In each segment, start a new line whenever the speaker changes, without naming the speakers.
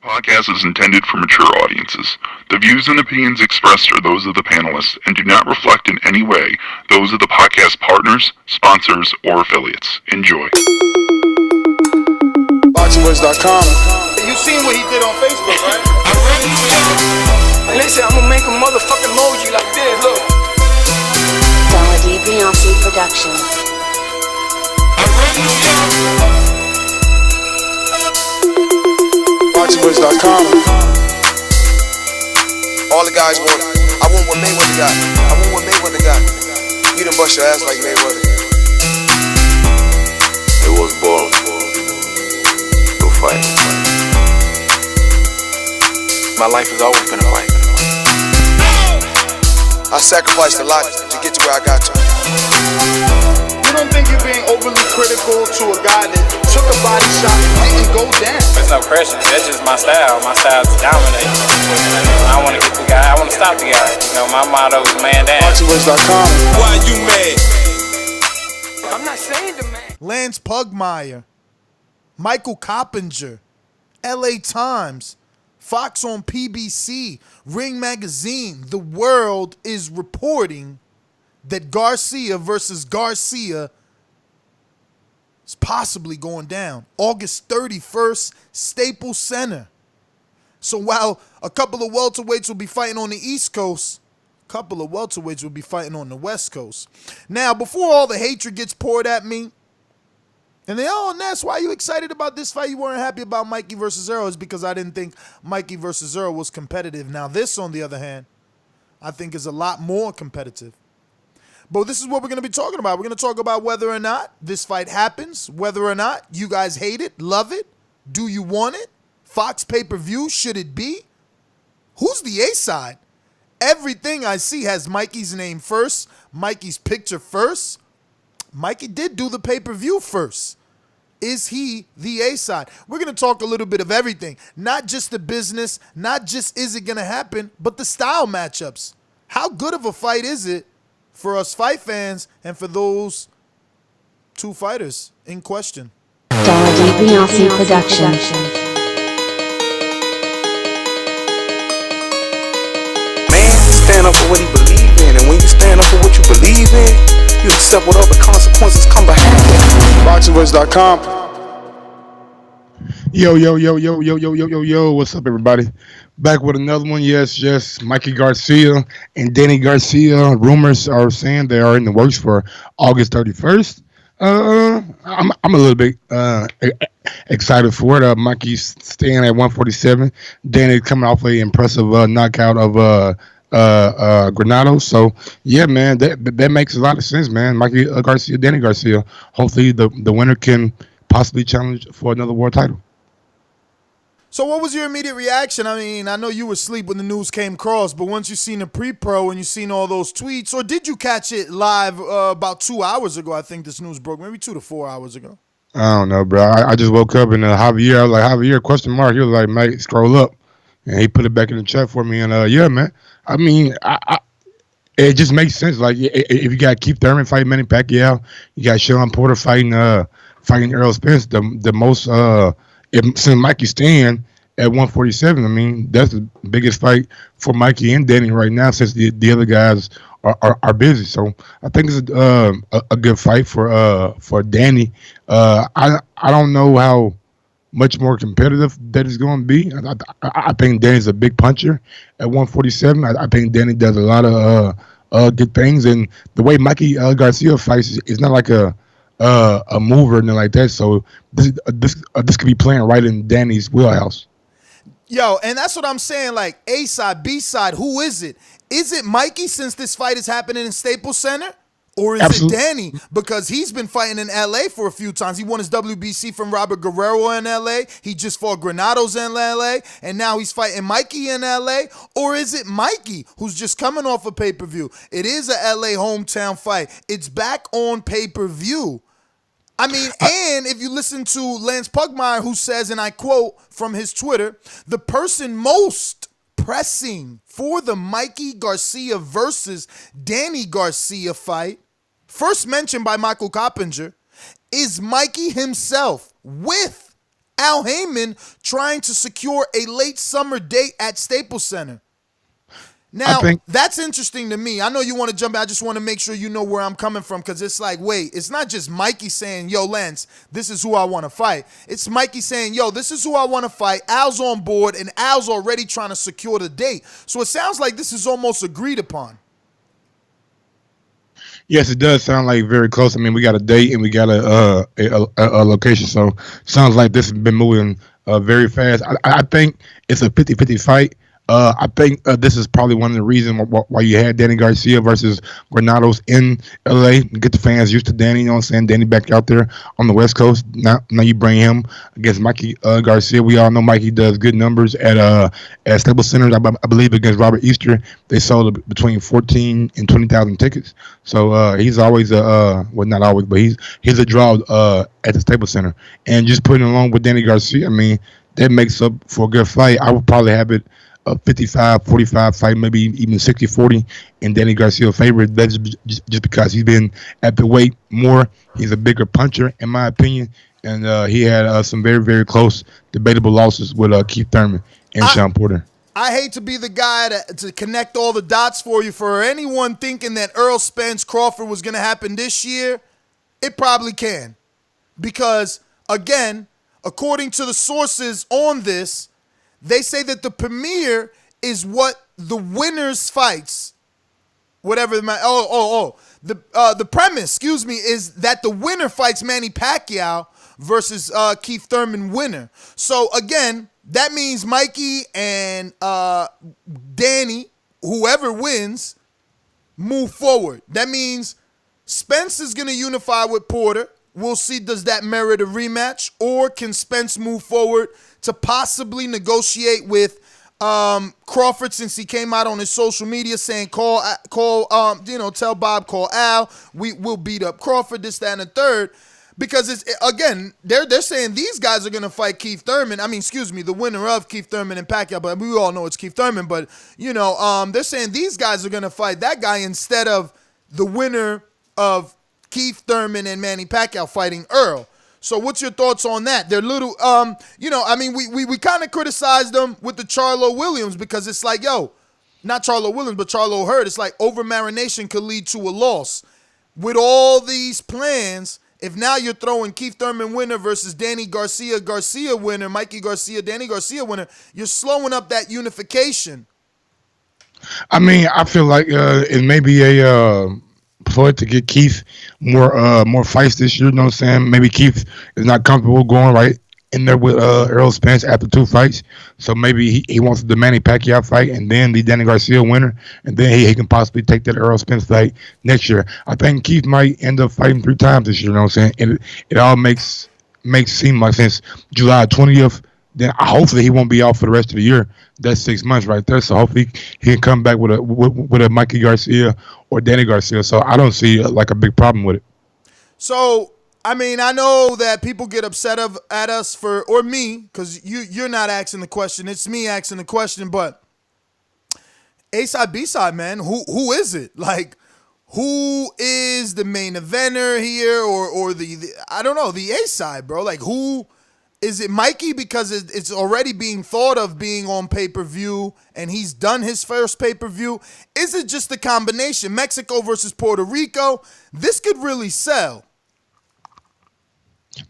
Podcast is intended for mature audiences. The views and opinions expressed are those of the panelists and do not reflect in any way those of the podcast partners, sponsors, or affiliates. Enjoy.
Welterweight.com. You seen what he did on Facebook, right? And they said, I'm gonna make a motherfucking emoji like this, look.
Melody Beyonce Production.
Welterweight.com. All the guys want, I want what Mayweather got. I want what Mayweather got. You done bust your ass like Mayweather.
It was born. Go fight. My life has always been a fight.
I sacrificed a lot to get to where I got to. You don't think you're being overly critical to a guy that took a body shot and didn't go down?
There's no pressure. That's just my style. My style is to dominate. I want to get the guy. I want to stop the guy. You know, my motto is man down.
Welterweight.com.
Why you mad?
I'm not saying the man.
Lance Pugmire, Michael Coppinger, LA Times, Fox on PBC, Ring Magazine. The world is reporting that Garcia versus Garcia is possibly going down. August 31st, Staples Center. So while a couple of welterweights will be fighting on the East Coast, a couple of welterweights will be fighting on the West Coast. Now, before all the hatred gets poured at me, and Ness, why are you excited about this fight? You weren't happy about Mikey versus Earl. It's because I didn't think Mikey versus Earl was competitive. Now, this, on the other hand, I think is a lot more competitive. But this is what we're going to be talking about. We're going to talk about whether or not this fight happens, whether or not you guys hate it, love it, do you want it? Fox pay-per-view, should it be? Who's the A side? Everything I see has Mikey's name first, Mikey's picture first. Mikey did do the pay-per-view first. Is he the A side? We're going to talk a little bit of everything. Not just the business, not just is it going to happen, but the style matchups. How good of a fight is it for us fight fans and for those two fighters in question?
Melody Beyonce Production.
Man, stand up for what he believe in, and when you stand up for what you believe in, you accept whatever consequences come behind it.
Welterweight.com.
Yo, what's up, everybody? Back with another one. Yes, Mikey Garcia and Danny Garcia. Rumors are saying they are in the works for August 31st. I'm a little bit excited for it. Mikey's staying at 147. Danny coming off an impressive knockout of Granados. So yeah, man, that makes a lot of sense, man. Mikey Garcia, Danny Garcia. Hopefully the winner can possibly challenge for another world title.
So what was your immediate reaction? I mean, I know you were asleep when the news came across, but once you seen the pre-pro and you seen all those tweets, or did you catch it live about 2 hours ago? I think this news broke, maybe 2 to 4 hours ago.
I don't know, bro. I just woke up and Javier, I was like, Javier, question mark. He was like, mate, scroll up. And he put it back in the chat for me. And yeah, man. I mean, it just makes sense. Like, if you got Keith Thurman fighting Manny Pacquiao, you got Sean Porter fighting Errol Spence, the most since Mikey's staying at 147, I mean, that's the biggest fight for Mikey and Danny right now since the other guys are busy. So I think it's a good fight for Danny. I don't know how much more competitive that is going to be. I think Danny's a big puncher at 147. I think Danny does a lot of good things, and the way Mikey Garcia fights is not like a mover or anything like that. So this could be playing right in Danny's wheelhouse.
Yo, and that's what I'm saying. Like, A side, B side, who is it? Is it Mikey since this fight is happening in Staples Center? Or is
Absolutely.
it Danny? Because he's been fighting in LA for a few times. He won his WBC from Robert Guerrero in LA. He just fought Granados in LA. And now he's fighting Mikey in LA. Or is it Mikey who's just coming off a pay-per-view? It is a LA hometown fight. It's back on pay-per-view. I mean, and if you listen to Lance Pugmire, who says, and I quote from his Twitter, the person most pressing for the Mikey Garcia versus Danny Garcia fight, first mentioned by Michael Coppinger, is Mikey himself with Al Haymon trying to secure a late summer date at Staples Center. Now, that's interesting to me. I know you want to jump in. I just want to make sure you know where I'm coming from, because it's like, wait, it's not just Mikey saying, yo, Lance, this is who I want to fight. It's Mikey saying, yo, this is who I want to fight. Al's on board, and Al's already trying to secure the date. So it sounds like this is almost agreed upon.
Yes, it does sound like very close. I mean, we got a date and we got a location. So sounds like this has been moving very fast. I think it's a 50-50 fight. I think this is probably one of the reasons why you had Danny Garcia versus Granados in LA. Get the fans used to Danny, you know what I'm saying? Danny back out there on the West Coast. Now you bring him against Mikey Garcia. We all know Mikey does good numbers at Staples Center. I believe against Robert Easter, they sold between 14 and 20,000 tickets. So he's always well, not always, but he's a draw at the Staples Center. And just putting along with Danny Garcia, I mean, that makes up for a good fight. I would probably have it a 55-45 fight, maybe even 60-40 in Danny Garcia favorite. That's just because he's been at the weight more. He's a bigger puncher, in my opinion, and he had some very, very close, debatable losses with Keith Thurman and Sean Porter.
I hate to be the guy to connect all the dots for you. For anyone thinking that Errol Spence Crawford was going to happen this year, it probably can. Because, again, according to the sources on this, they say that the premiere is what the winners fights, whatever. The premise, is that the winner fights Manny Pacquiao versus Keith Thurman winner. So again, that means Mikey and Danny, whoever wins, move forward. That means Spence is going to unify with Porter. We'll see, does that merit a rematch, or can Spence move forward to possibly negotiate with Crawford, since he came out on his social media saying, tell Bob, call Al, we'll beat up Crawford, this, that, and the third. Because it's, again, they're saying these guys are gonna fight Keith Thurman. The winner of Keith Thurman and Pacquiao, but we all know it's Keith Thurman. But they're saying these guys are gonna fight that guy instead of the winner of Keith Thurman and Manny Pacquiao fighting Earl. So what's your thoughts on that? They're little, we kind of criticized them with the Charlo Williams, because it's like, yo, not Charlo Williams, but Charlo Hurd. It's like over-marination could lead to a loss. With all these plans, if now you're throwing Keith Thurman winner versus Danny Garcia winner, Mikey Garcia, Danny Garcia winner, you're slowing up that unification.
I mean, I feel like it may be a ploy to get Keith more fights this year. You know what I'm saying? Maybe Keith is not comfortable going right in there with Errol Spence after 2 fights. So maybe he wants the Manny Pacquiao fight and then the Danny Garcia winner, and then he can possibly take that Errol Spence fight next year. I think Keith might end up fighting 3 times this year. You know what I'm saying? And it all makes seem like since July 20th, then hopefully he won't be out for the rest of the year. That's 6 months right there. So hopefully he can come back with a Mikey Garcia or Danny Garcia. So I don't see like a big problem with it.
So, I mean, I know that people get upset at us or me, because you're not asking the question. It's me asking the question. But A-side, B-side, man, who is it? Like, who is the main eventer here, or the I don't know, the A-side, bro? Like, who? Is it Mikey because it's already being thought of being on pay-per-view and he's done his first pay-per-view? Is it just the combination? Mexico versus Puerto Rico? This could really sell.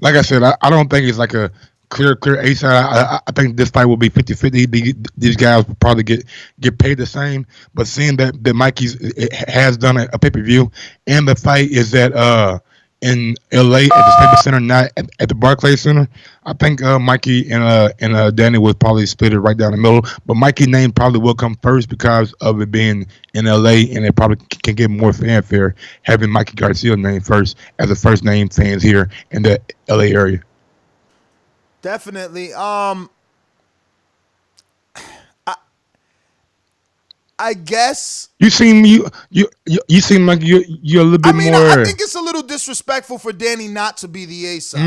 Like I said, I don't think it's like a clear A-side. I think this fight will be 50-50. These guys will probably get paid the same. But seeing that Mikey has done a pay-per-view and the fight is that in LA at the Staples Center, not at the Barclays Center, I think Mikey and Danny would probably split it right down the middle. But Mikey's name probably will come first because of it being in LA, and it probably can get more fanfare having Mikey Garcia's name first as the first name fans here in the LA area.
Definitely. I guess
you seem like you're a little bit more.
I think it's a little disrespectful for Danny not to be the A-side.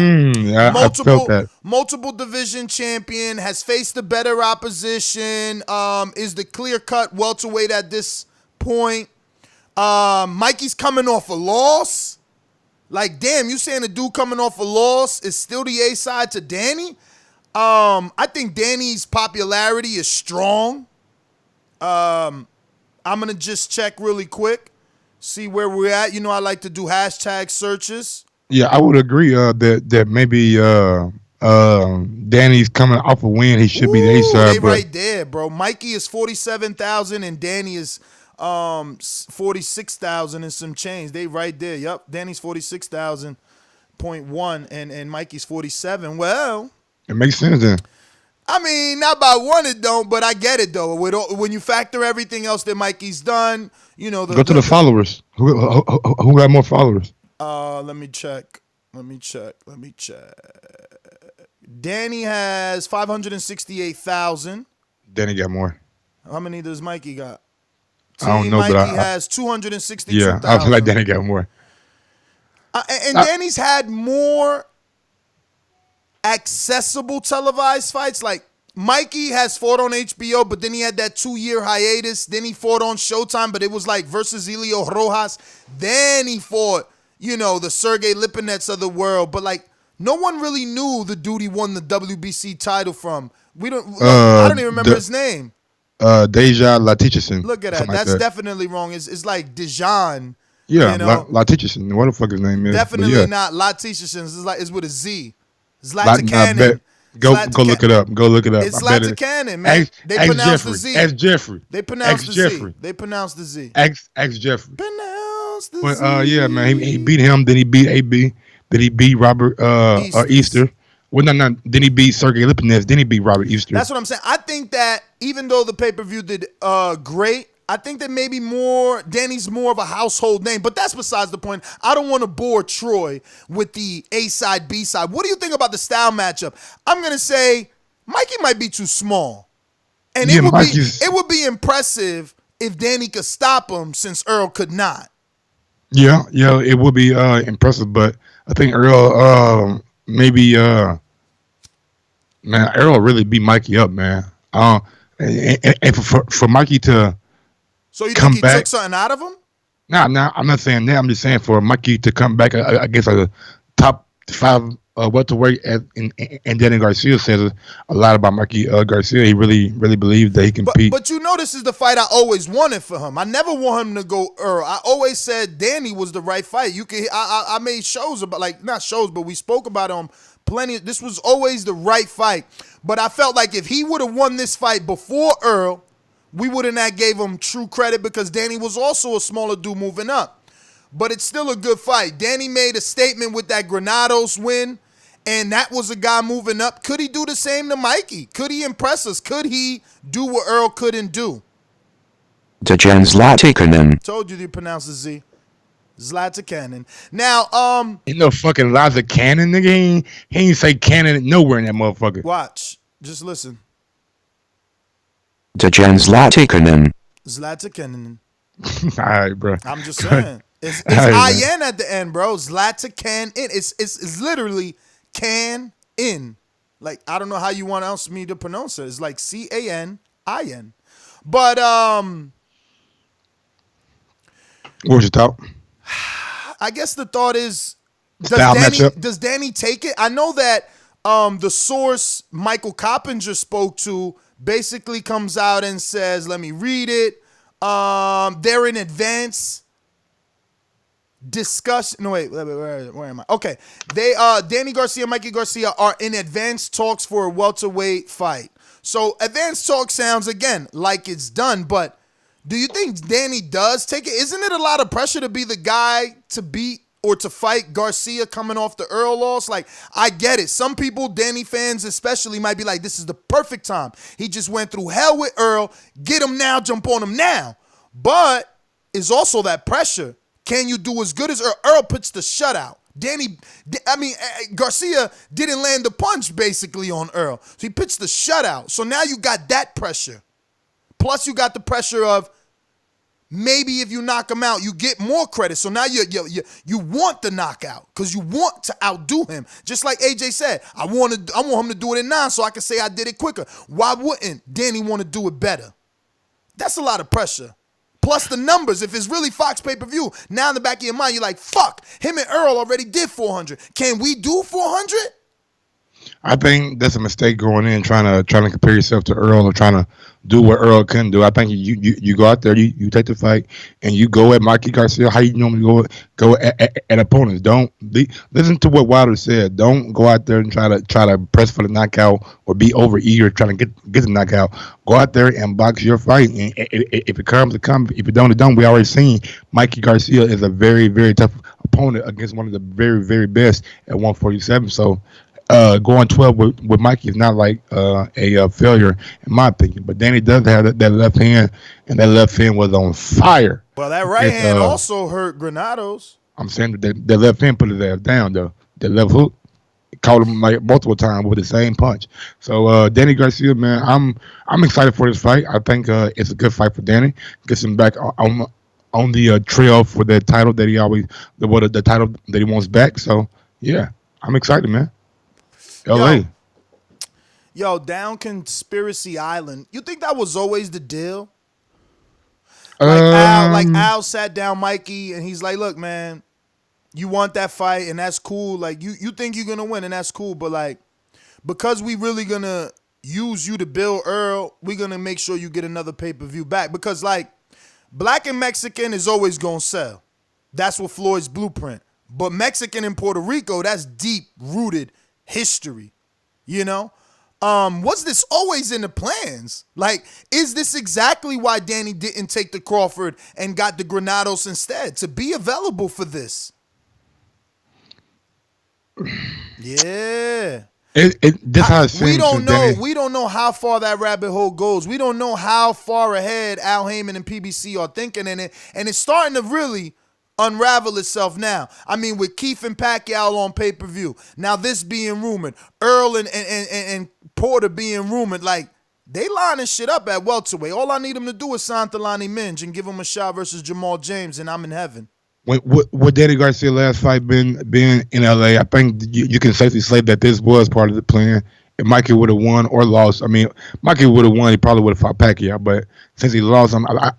I felt that.
Multiple division champion, has faced a better opposition. Is the clear-cut welterweight at this point. Mikey's coming off a loss. Like, damn, you saying a dude coming off a loss is still the A-side to Danny? I think Danny's popularity is strong. I'm gonna just check really quick, see where we're at. You know, I like to do hashtag searches.
Yeah, I would agree that maybe Danny's coming off a win. He should be the A
Ooh, they
side, but
right there, bro. Mikey is 47,000 and Danny is 46,000 and some change. They right there. Yep. Danny's 46,000.1 and Mikey's 47. Well,
it makes sense then.
I mean, not by one it don't, but I get it though. When you factor everything else that Mikey's done, you know,
Go to the followers. Who got more followers?
Let me check. Danny has 568,000.
Danny got more.
How many does Mikey got?
I don't know,
Mikey
but
has 262,000.
yeah, I feel like Danny got more.
And Danny's had more accessible televised fights. Like Mikey has fought on HBO, but then he had that 2-year hiatus. Then he fought on Showtime, but it was like versus Elio Rojas. Then he fought, you know, the Sergey Lipinets of the world. But like no one really knew the dude he won the WBC title from. I don't even remember his name.
Deja Latichison.
Look at that. That's definitely wrong. It's like Dejan.
Yeah,
you know?
Latichison. What the fuck his name is?
Definitely not Latichison. It's with a Z. Zlatacanin.
Go look it up. Go look it up.
It's Zlatacanin, man. They pronounce the Z.
Ex Jeffrey.
They pronounce the Z. They pronounce the Z.
Ex Jeffrey.
Pronounce the Z.
Yeah, man. He beat him. Then he beat AB. Then he beat Robert Easter. Well, no. Then he beat Sergey Lipinets. Then he beat Robert Easter.
That's what I'm saying. I think that even though the pay-per-view did great, I think that maybe Danny's more of a household name, but that's besides the point. I don't want to bore Troy with the A side, B side. What do you think about the style matchup? I'm gonna say Mikey might be too small, and it would be impressive if Danny could stop him since Earl could not.
Yeah, it would be impressive, but I think Earl maybe man, Earl really beat Mikey up, man. And for Mikey to
so you think he took something out of him?
Nah, I'm not saying that. I'm just saying for Mikey to come back against a top 5 welterweight, and Danny Garcia says a lot about Mikey Garcia. He really believed that he can compete.
But you know, this is the fight I always wanted for him. I never want him to go Earl. I always said Danny was the right fight. I made shows about, like, not shows, but we spoke about him plenty. This was always the right fight. But I felt like if he would have won this fight before Earl, we wouldn't have gave him true credit because Danny was also a smaller dude moving up. But it's still a good fight. Danny made a statement with that Granados win, and that was a guy moving up. Could he do the same to Mikey? Could he impress us? Could he do what Earl couldn't do?
Dejan Zlatacanin.
Told you to pronounce the Z. Zlatacanin. Now,
ain't no fucking Zlatacanin, nigga. He ain't say cannon nowhere in that motherfucker.
Watch. Just listen.
Dejan Zlatacanin.
Zlatacanin.
All right, bro.
I'm just saying. It's I-N at the end, bro. Zlatacanin. It's literally can in. Like, I don't know how you want else me to pronounce it. It's like C-A-N-I-N. But
what was your thought?
I guess the thought is, does Danny take it? I know that the source Michael Coppinger spoke to basically comes out and says, let me read it. They're in advance discussion. No, wait, where am I? Okay. Danny Garcia and Mikey Garcia are in advanced talks for a welterweight fight. So advanced talk sounds, again, like it's done, but do you think Danny does take it? Isn't it a lot of pressure to be the guy to beat or to fight Garcia coming off the Earl loss? Like, I get it. Some people, Danny fans especially, might be like, this is the perfect time. He just went through hell with Earl. Get him now, jump on him now. But it's also that pressure. Can you do as good as Earl? Earl puts the shutout. Garcia didn't land the punch basically on Earl. So he pitched the shutout. So now you got that pressure. Plus you got the pressure of maybe if you knock him out, you get more credit. So now you want the knockout because you want to outdo him. Just like AJ said, I want him to do it in 9 so I can say I did it quicker. Why wouldn't Danny want to do it better? That's a lot of pressure. Plus the numbers. If it's really Fox pay-per-view, now in the back of your mind, you're like, fuck, him and Earl already did 400. Can we do 400?
I think that's a mistake going in trying to compare yourself to Earl or trying to do what Earl couldn't do. I think you go out there, you take the fight, and you go at Mikey Garcia how you normally go at opponents. Listen to what Wilder said. Don't go out there and try to press for the knockout or be over eager trying to get the knockout. Go out there and box your fight, and if it comes, it comes. If it don't, it don't. We already seen Mikey Garcia is a very very tough opponent against one of the very very best at 147. So going 12 with Mikey is not like a failure in my opinion. But Danny does have that left hand, and that left hand was on fire.
Well, that right hand also hurt Granados.
I'm saying that left hand put his ass down though. The left hook caught him like multiple times with the same punch. So Danny Garcia, man, I'm excited for this fight. I think it's a good fight for Danny. Gets him back on the trail for the title that he always the title that he wants back. So yeah, I'm excited, man. LA.
Yo, down Conspiracy Island. You think that was always the deal? Like Al sat down Mikey and he's like, look, man, you want that fight and that's cool. Like you think you're gonna win and that's cool, but like because we really gonna use you to build Earl, we're gonna make sure you get another pay-per-view back. Because like black and Mexican is always gonna sell. That's what Floyd's blueprint. But Mexican and Puerto Rico, that's deep rooted history, you know? Was this always in the plans? Like, is this exactly why Danny didn't take the Crawford and got the Granados instead? To be available for this? Yeah.
This how it seems
we don't know.
Danny.
We don't know how far that rabbit hole goes. We don't know how far ahead Al Haymon and PBC are thinking in it. And it's starting to really unravel itself now. I mean, with Keith and Pacquiao on pay-per-view. Now this being rumored. Earl and Porter being rumored. Like, they lining shit up at welterweight. All I need them to do is sign Thelani Minge and give him a shot versus Jamal James, and I'm in heaven.
With Danny Garcia last fight being in LA, I think you can safely say that this was part of the plan. If Mikey would have won or lost, I mean, Mikey would have won, he probably would have fought Pacquiao. But since he lost, I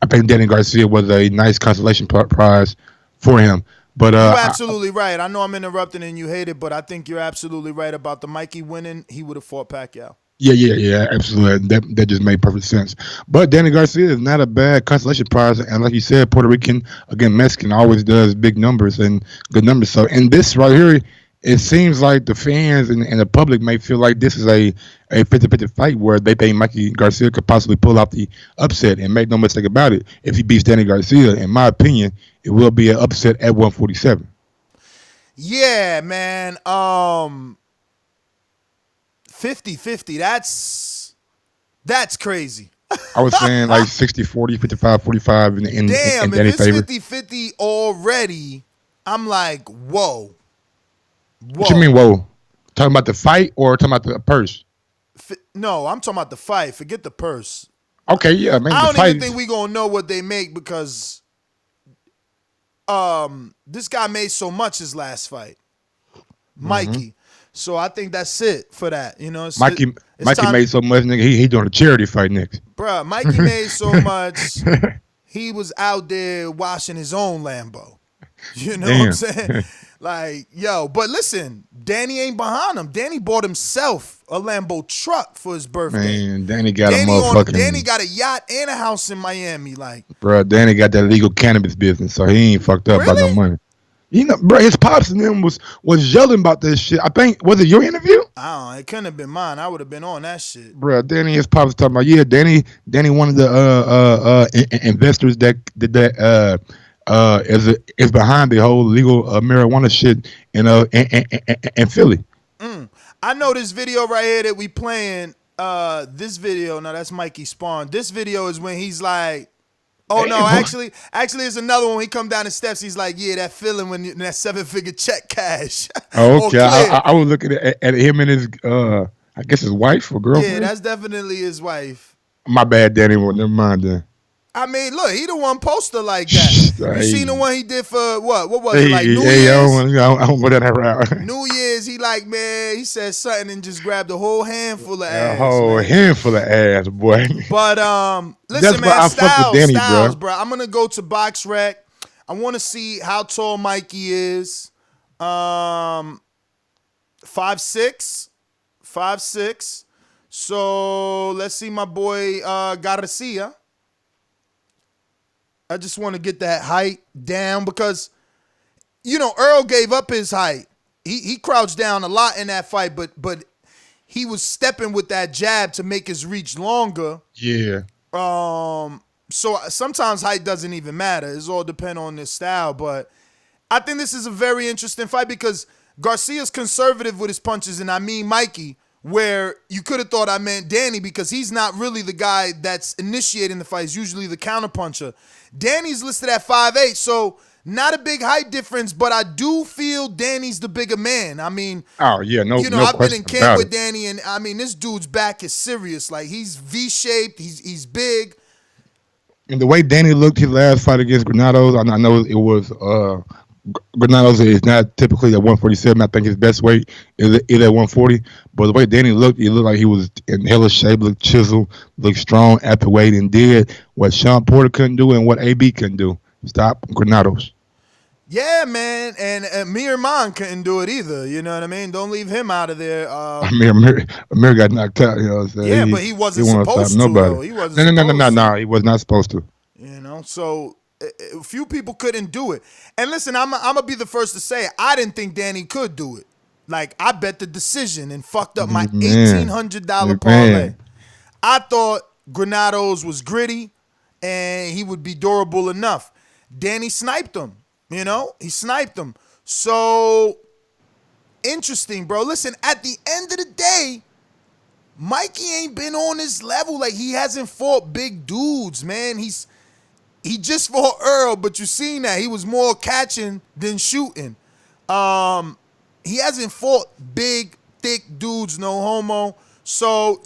think Danny Garcia was a nice consolation prize for him. But
you're absolutely right. I know I'm interrupting and you hate it, but I think you're absolutely right about the Mikey winning. He would have fought Pacquiao.
Yeah, absolutely. That just made perfect sense. But Danny Garcia is not a bad consolation prize, and like you said, Puerto Rican again, Mexican always does big numbers and good numbers. So in this right here, it seems like the fans and the public may feel like this is a 50-50 fight where they think Mikey Garcia could possibly pull out the upset. And make no mistake about it, if he beats Danny Garcia, in my opinion, it will be an upset at 147.
Yeah, man. 50-50. That's crazy.
I was saying like 60-40, 55-45 in
Damn,
Danny's
if
favor.
it's 50-50 already, I'm like, whoa.
What you mean, whoa? Talking about the fight or talking about the purse?
No, I'm talking about the fight. Forget the purse.
Okay, yeah, man.
I don't even think we gonna know what they make because this guy made so much his last fight, Mikey. So I think that's it for that. You know,
Mikey made so much, nigga. He doing a charity fight next.
Bruh, Mikey made so much. He was out there washing his own Lambo. You know what I'm saying? Like, yo, but listen, Danny ain't behind him. Danny bought himself a Lambo truck for his birthday.
Man, Danny got a motherfucking...
Danny got a yacht and a house in Miami. Like,
bro, Danny got that legal cannabis business, so he ain't fucked up about no money. You know, bro, his pops and them was yelling about this shit. I think, was it your interview?
I don't know. It couldn't have been mine. I would have been on that shit.
Bro, Danny, his pops talking about, yeah, Danny, one of the investors that did that is behind the whole legal marijuana shit in Philly.
I know this video right here that we playing. This video, no, that's Mikey Spawn. This video is when he's like, oh no, actually, it's another one. He come down the steps. He's like, yeah, that feeling when that 7-figure check cash.
Oh, okay. I was looking at him and his, I guess his wife or girlfriend.
Yeah, that's definitely his wife.
My bad, Danny. Well, never mind then.
I mean, look, he the one poster like that. You seen the one he did for what? What was it, like New
Year's?
I
don't go that route.
New Year's, he like, man, he said something and just grabbed a whole handful of ass.
A whole handful of ass, boy.
But listen, man, Styles, bro. I'm gonna go to Box Rec. I want to see how tall Mikey is. 5'6", 5'6". So let's see my boy Garcia. I just want to get that height down because, Earl gave up his height. He crouched down a lot in that fight, but he was stepping with that jab to make his reach longer.
Yeah.
So sometimes height doesn't even matter. It's all depend on his style. But I think this is a very interesting fight because Garcia's conservative with his punches, and I mean Mikey, where you could have thought I meant Danny because he's not really the guy that's initiating the fight. He's usually the counterpuncher. Danny's listed at 5'8", so not a big height difference, but I do feel Danny's the bigger man. I mean,
oh yeah, no
I've been in
question
camp
about
with
it.
Danny, and I mean, this dude's back is serious. Like, he's V-shaped, he's big.
And the way Danny looked his last fight against Granados, I know it was Granados is not typically at 147. I think his best weight is at 140. But the way Danny looked, he looked like he was in hella shape, looked chiseled, looked strong at the weight, and did what Sean Porter couldn't do and what AB couldn't do. Stop Granados.
Yeah, man, and Amir Khan couldn't do it either. You know what I mean? Don't leave him out of there.
Amir got knocked out. You know what I'm saying?
Yeah, but he wasn't supposed to.
Nobody.
Though. He wasn't
No. He was not supposed to.
So a few people couldn't do it. And listen, I'm gonna be the first to say I didn't think Danny could do it. Like, I bet the decision and fucked up my $1,800 parlay. I thought Granados was gritty and he would be durable enough. Danny sniped him. He sniped him. So interesting, bro. Listen, at the end of the day, Mikey ain't been on this level. Like, he hasn't fought big dudes, man. He just fought Earl, but you seen that. He was more catching than shooting. He hasn't fought big, thick dudes, no homo. So,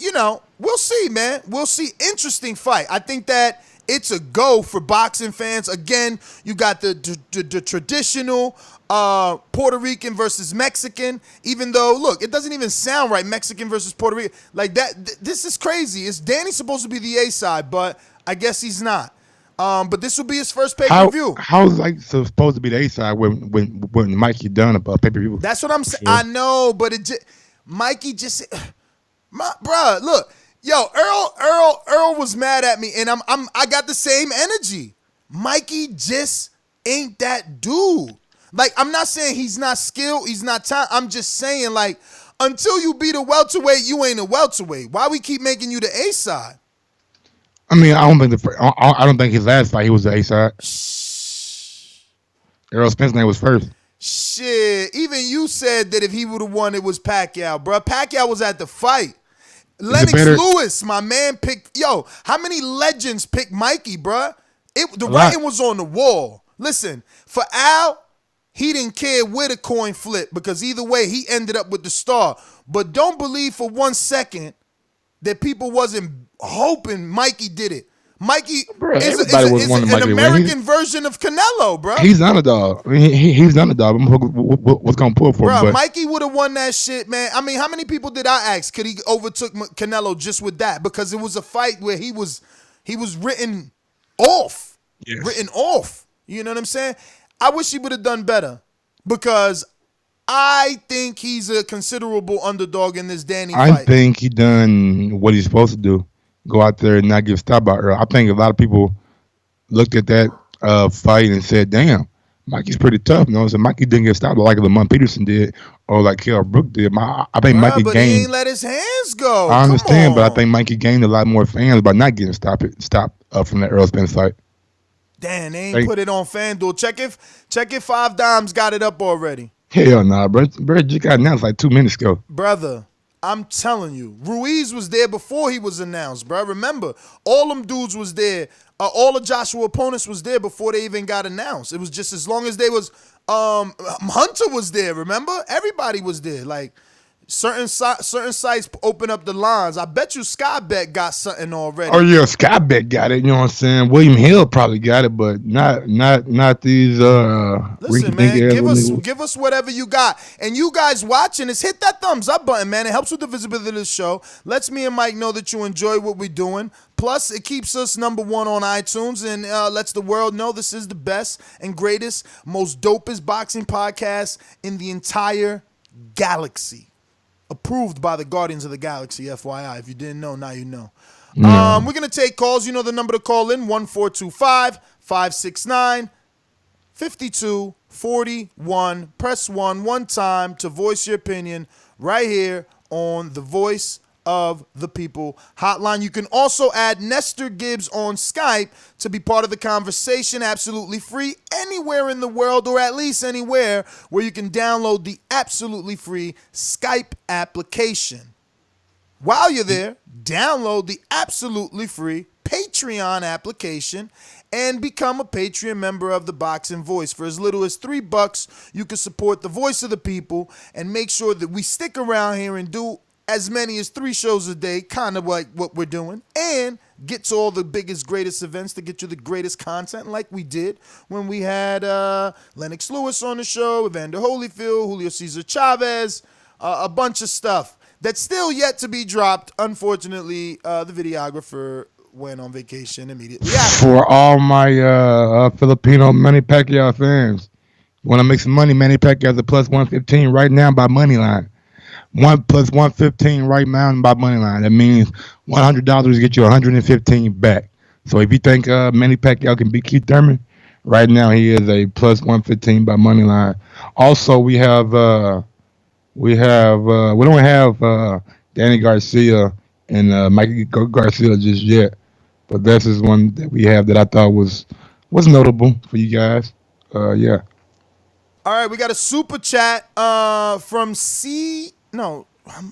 we'll see, man. We'll see. Interesting fight. I think that it's a go for boxing fans. Again, you got the traditional Puerto Rican versus Mexican, even though, look, it doesn't even sound right, Mexican versus Puerto Rican. Like that, this is crazy. Is Danny supposed to be the A side, but I guess he's not. But this will be his first pay-per-view.
How's like supposed to be the A side when Mikey done a pay-per-view?
That's what I'm saying. I know, but Mikey just, bruh, look. Yo, Earl was mad at me, and I got the same energy. Mikey just ain't that dude. Like, I'm not saying he's not skilled, he's not talented. I'm just saying, like, until you beat a welterweight, you ain't a welterweight. Why we keep making you the A side?
I mean, I don't think his last fight he was the A side. Errol Spence's name was first.
Shit, even you said that if he would have won, it was Pacquiao, bro. Pacquiao was at the fight. Lennox Lewis, my man, picked. Yo, how many legends picked Mikey, bruh? The writing was on the wall. Listen, for Al, he didn't care where the coin flipped because either way, he ended up with the star. But don't believe for 1 second that people wasn't hoping Mikey did it. Mikey is an American version of Canelo, bro.
He's the underdog. I mean, he's the underdog. What's going to pull for him?
Bro, Mikey would have won that shit, man. I mean, how many people did I ask could he overtook Canelo just with that? Because it was a fight where he was written off.
Yes.
Written off. You know what I'm saying? I wish he would have done better because I think he's a considerable underdog in this Danny fight.
I think he done what he's supposed to do. Go out there and not get stopped by Earl. I think a lot of people looked at that fight and said, damn, Mikey's pretty tough. So Mikey didn't get stopped like Lamont Peterson did or like Kell Brook did. I think Mikey
but
gained.
He ain't let his hands go.
I understand, but I think Mikey gained a lot more fans by not getting stopped from that Earl Spence fight.
Damn, they ain't put it on FanDuel. Check if 5 Dimes got it up already.
Hell nah, bro. Bro just got announced like 2 minutes ago.
Brother, I'm telling you, Ruiz was there before he was announced, bro. Remember, all them dudes was there. All of Joshua opponents was there before they even got announced. It was just as long as they was, Hunter was there, remember? Everybody was there. Like, certain sites open up the lines. I bet you Skybet got something already.
Oh yeah, Skybet got it. You know what I'm saying? William Hill probably got it, but not these.
Listen, man, give us whatever you got. And you guys watching this, hit that thumbs up button, man. It helps with the visibility of the show. Lets me and Mike know that you enjoy what we're doing. Plus, it keeps us #1 on iTunes and lets the world know this is the best and greatest, most dopest boxing podcast in the entire galaxy. approved by the Guardians of the Galaxy, FYI. If you didn't know, now you know.
Yeah.
We're going to take calls. You know the number to call in, 1-425-569-5241. Press 1 one time to voice your opinion right here on the Voice of the People hotline. You can also add Nestor Gibbs on Skype to be part of the conversation, absolutely free, anywhere in the world, or at least anywhere where you can download the absolutely free Skype application. While you're there, download the absolutely free Patreon application and become a Patreon member of the Boxing Voice. For as little as $3, you can support the Voice of the People and make sure that we stick around here and do as many as 3 shows a day, kind of like what we're doing, and get to all the biggest, greatest events to get you the greatest content like we did when we had Lennox Lewis on the show, Evander Holyfield, Julio Cesar Chavez, a bunch of stuff that's still yet to be dropped. Unfortunately, the videographer went on vacation immediately after.
For all my Filipino Manny Pacquiao fans, want to make some money? Manny Pacquiao is a plus 115 right now by money line. 1 plus 115 right now by money line. That means $100 get you 115 back. So if you think Manny Pacquiao can beat Keith Thurman, right now he is a plus 115 by money line. Also, we don't have Danny Garcia and Mikey Garcia just yet, but this is one that we have that I thought was notable for you guys. Yeah.
All right, we got a super chat from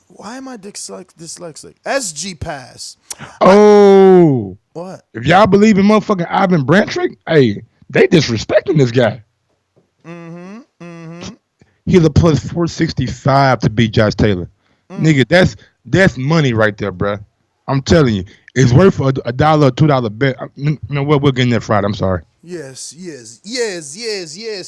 why am I dyslexic? SG Pass.
Oh.
What?
If y'all believe in motherfucking Ivan Brantrick, hey, they disrespecting this guy. He's a plus 465 to beat Josh Taylor. Nigga, that's money right there, bruh. I'm telling you. It's worth a $1 or $2 bet. You know what? We'll get in there Friday. I'm sorry.
Yes.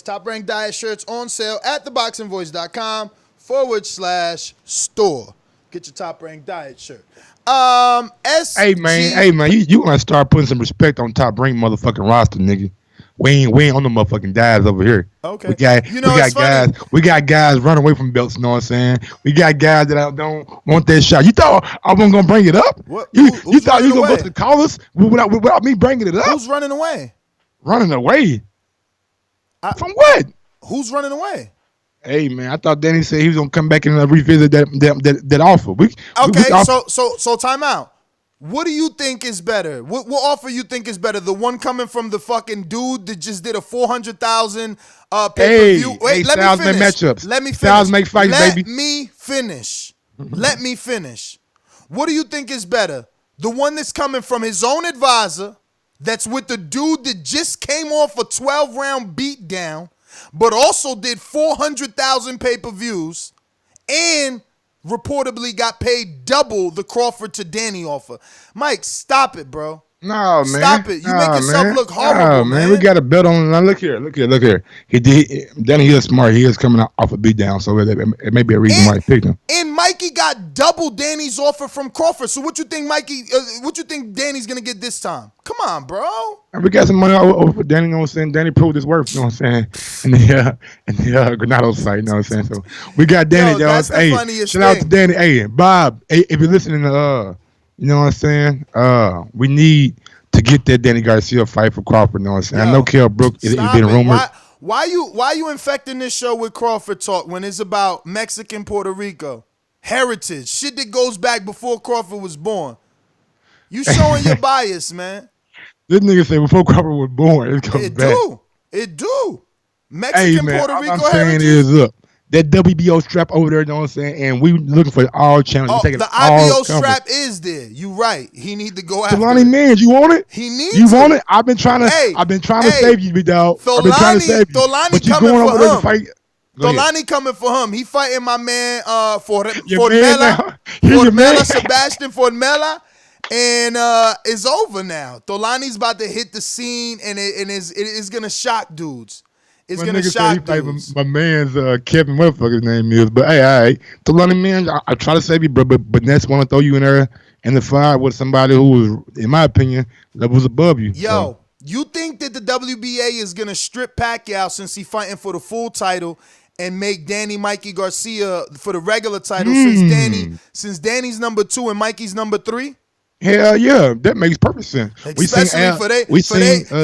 Top Rank Diet shirts on sale at theboxingvoice.com/store. Get your Top Rank Diet shirt.
Hey man, you gonna start putting some respect on Top Rank motherfucking roster, nigga. We ain't on the motherfucking guys over here.
Okay.
We got guys running away from belts, you know what I'm saying? We got guys that don't want that shot. You thought I wasn't gonna bring it up?
What?
You
Who's
thought you
running
were
away?
supposed to call us without me bringing it up?
Who's running away?
Running away? From what?
Who's running away?
Hey man, I thought Danny said he was gonna come back and revisit that offer.
So time out. What do you think is better? What offer you think is better? The one coming from the fucking dude that just did a 400,000 pay-per-view. Wait, let me finish.
Matchups.
Let me finish.
Styles make fights, baby.
Let me finish. What do you think is better? The one that's coming from his own advisor, that's with the dude that just came off a 12-round beatdown, but also did 400,000 pay-per-views, and reportedly got paid double the Crawford to Danny offer. Mike, stop it, bro.
No, man.
Stop it. You make yourself look horrible, man.
We got a bet on. Now look here. Danny, he is smart. He is coming off a beatdown, so it may be a reason why he picked him.
And Mikey got double Danny's offer from Crawford. So what you think, Mikey? What you think Danny's gonna get this time? Come on, bro.
And we got some money over for Danny. You know what I'm saying? Danny proved his worth. You know what I'm saying? In the Granado site. You know what I'm saying? So we got Danny.
That's the funniest
shout out to Danny. Hey, Bob. Hey, if you're listening to you know what I'm saying? We need to get that Danny Garcia fight for Crawford. You know what I'm saying? I know Kell Brook is being rumored.
Why you infecting this show with Crawford talk when it's about Mexican Puerto Rico heritage, shit that goes back before Crawford was born? You showing your bias, man.
This nigga say before Crawford was born, it goes back.
It do. Mexican Puerto Rico heritage.
I'm saying is up. That WBO strap over there, you know what I'm saying? And we looking for all channels.
The IBO strap is there. You right. He need to go after
Tolani Mans, you want it?
He needs
You
it.
want it? I've been trying to save you, big dog. I've been trying to save you.
Tolani coming for him. Tolani coming for him. He fighting my man Formella. Sebastian Formella. And it's over now. Tolani's about to hit the scene, and it is gonna shock dudes. It's
my
gonna shock dudes.
My man's Kevin, what the fuck his name is. But hey, all right. Tolani Mans, I try to save you, bro, but Nets want to throw you in there in the fire with somebody who was, in my opinion, levels above you.
You think that the WBA is gonna strip Pacquiao since he fighting for the full title and make Danny Mikey Garcia for the regular title since Danny's number 2 and Mikey's number 3?
Hell yeah, that makes perfect sense.
Especially for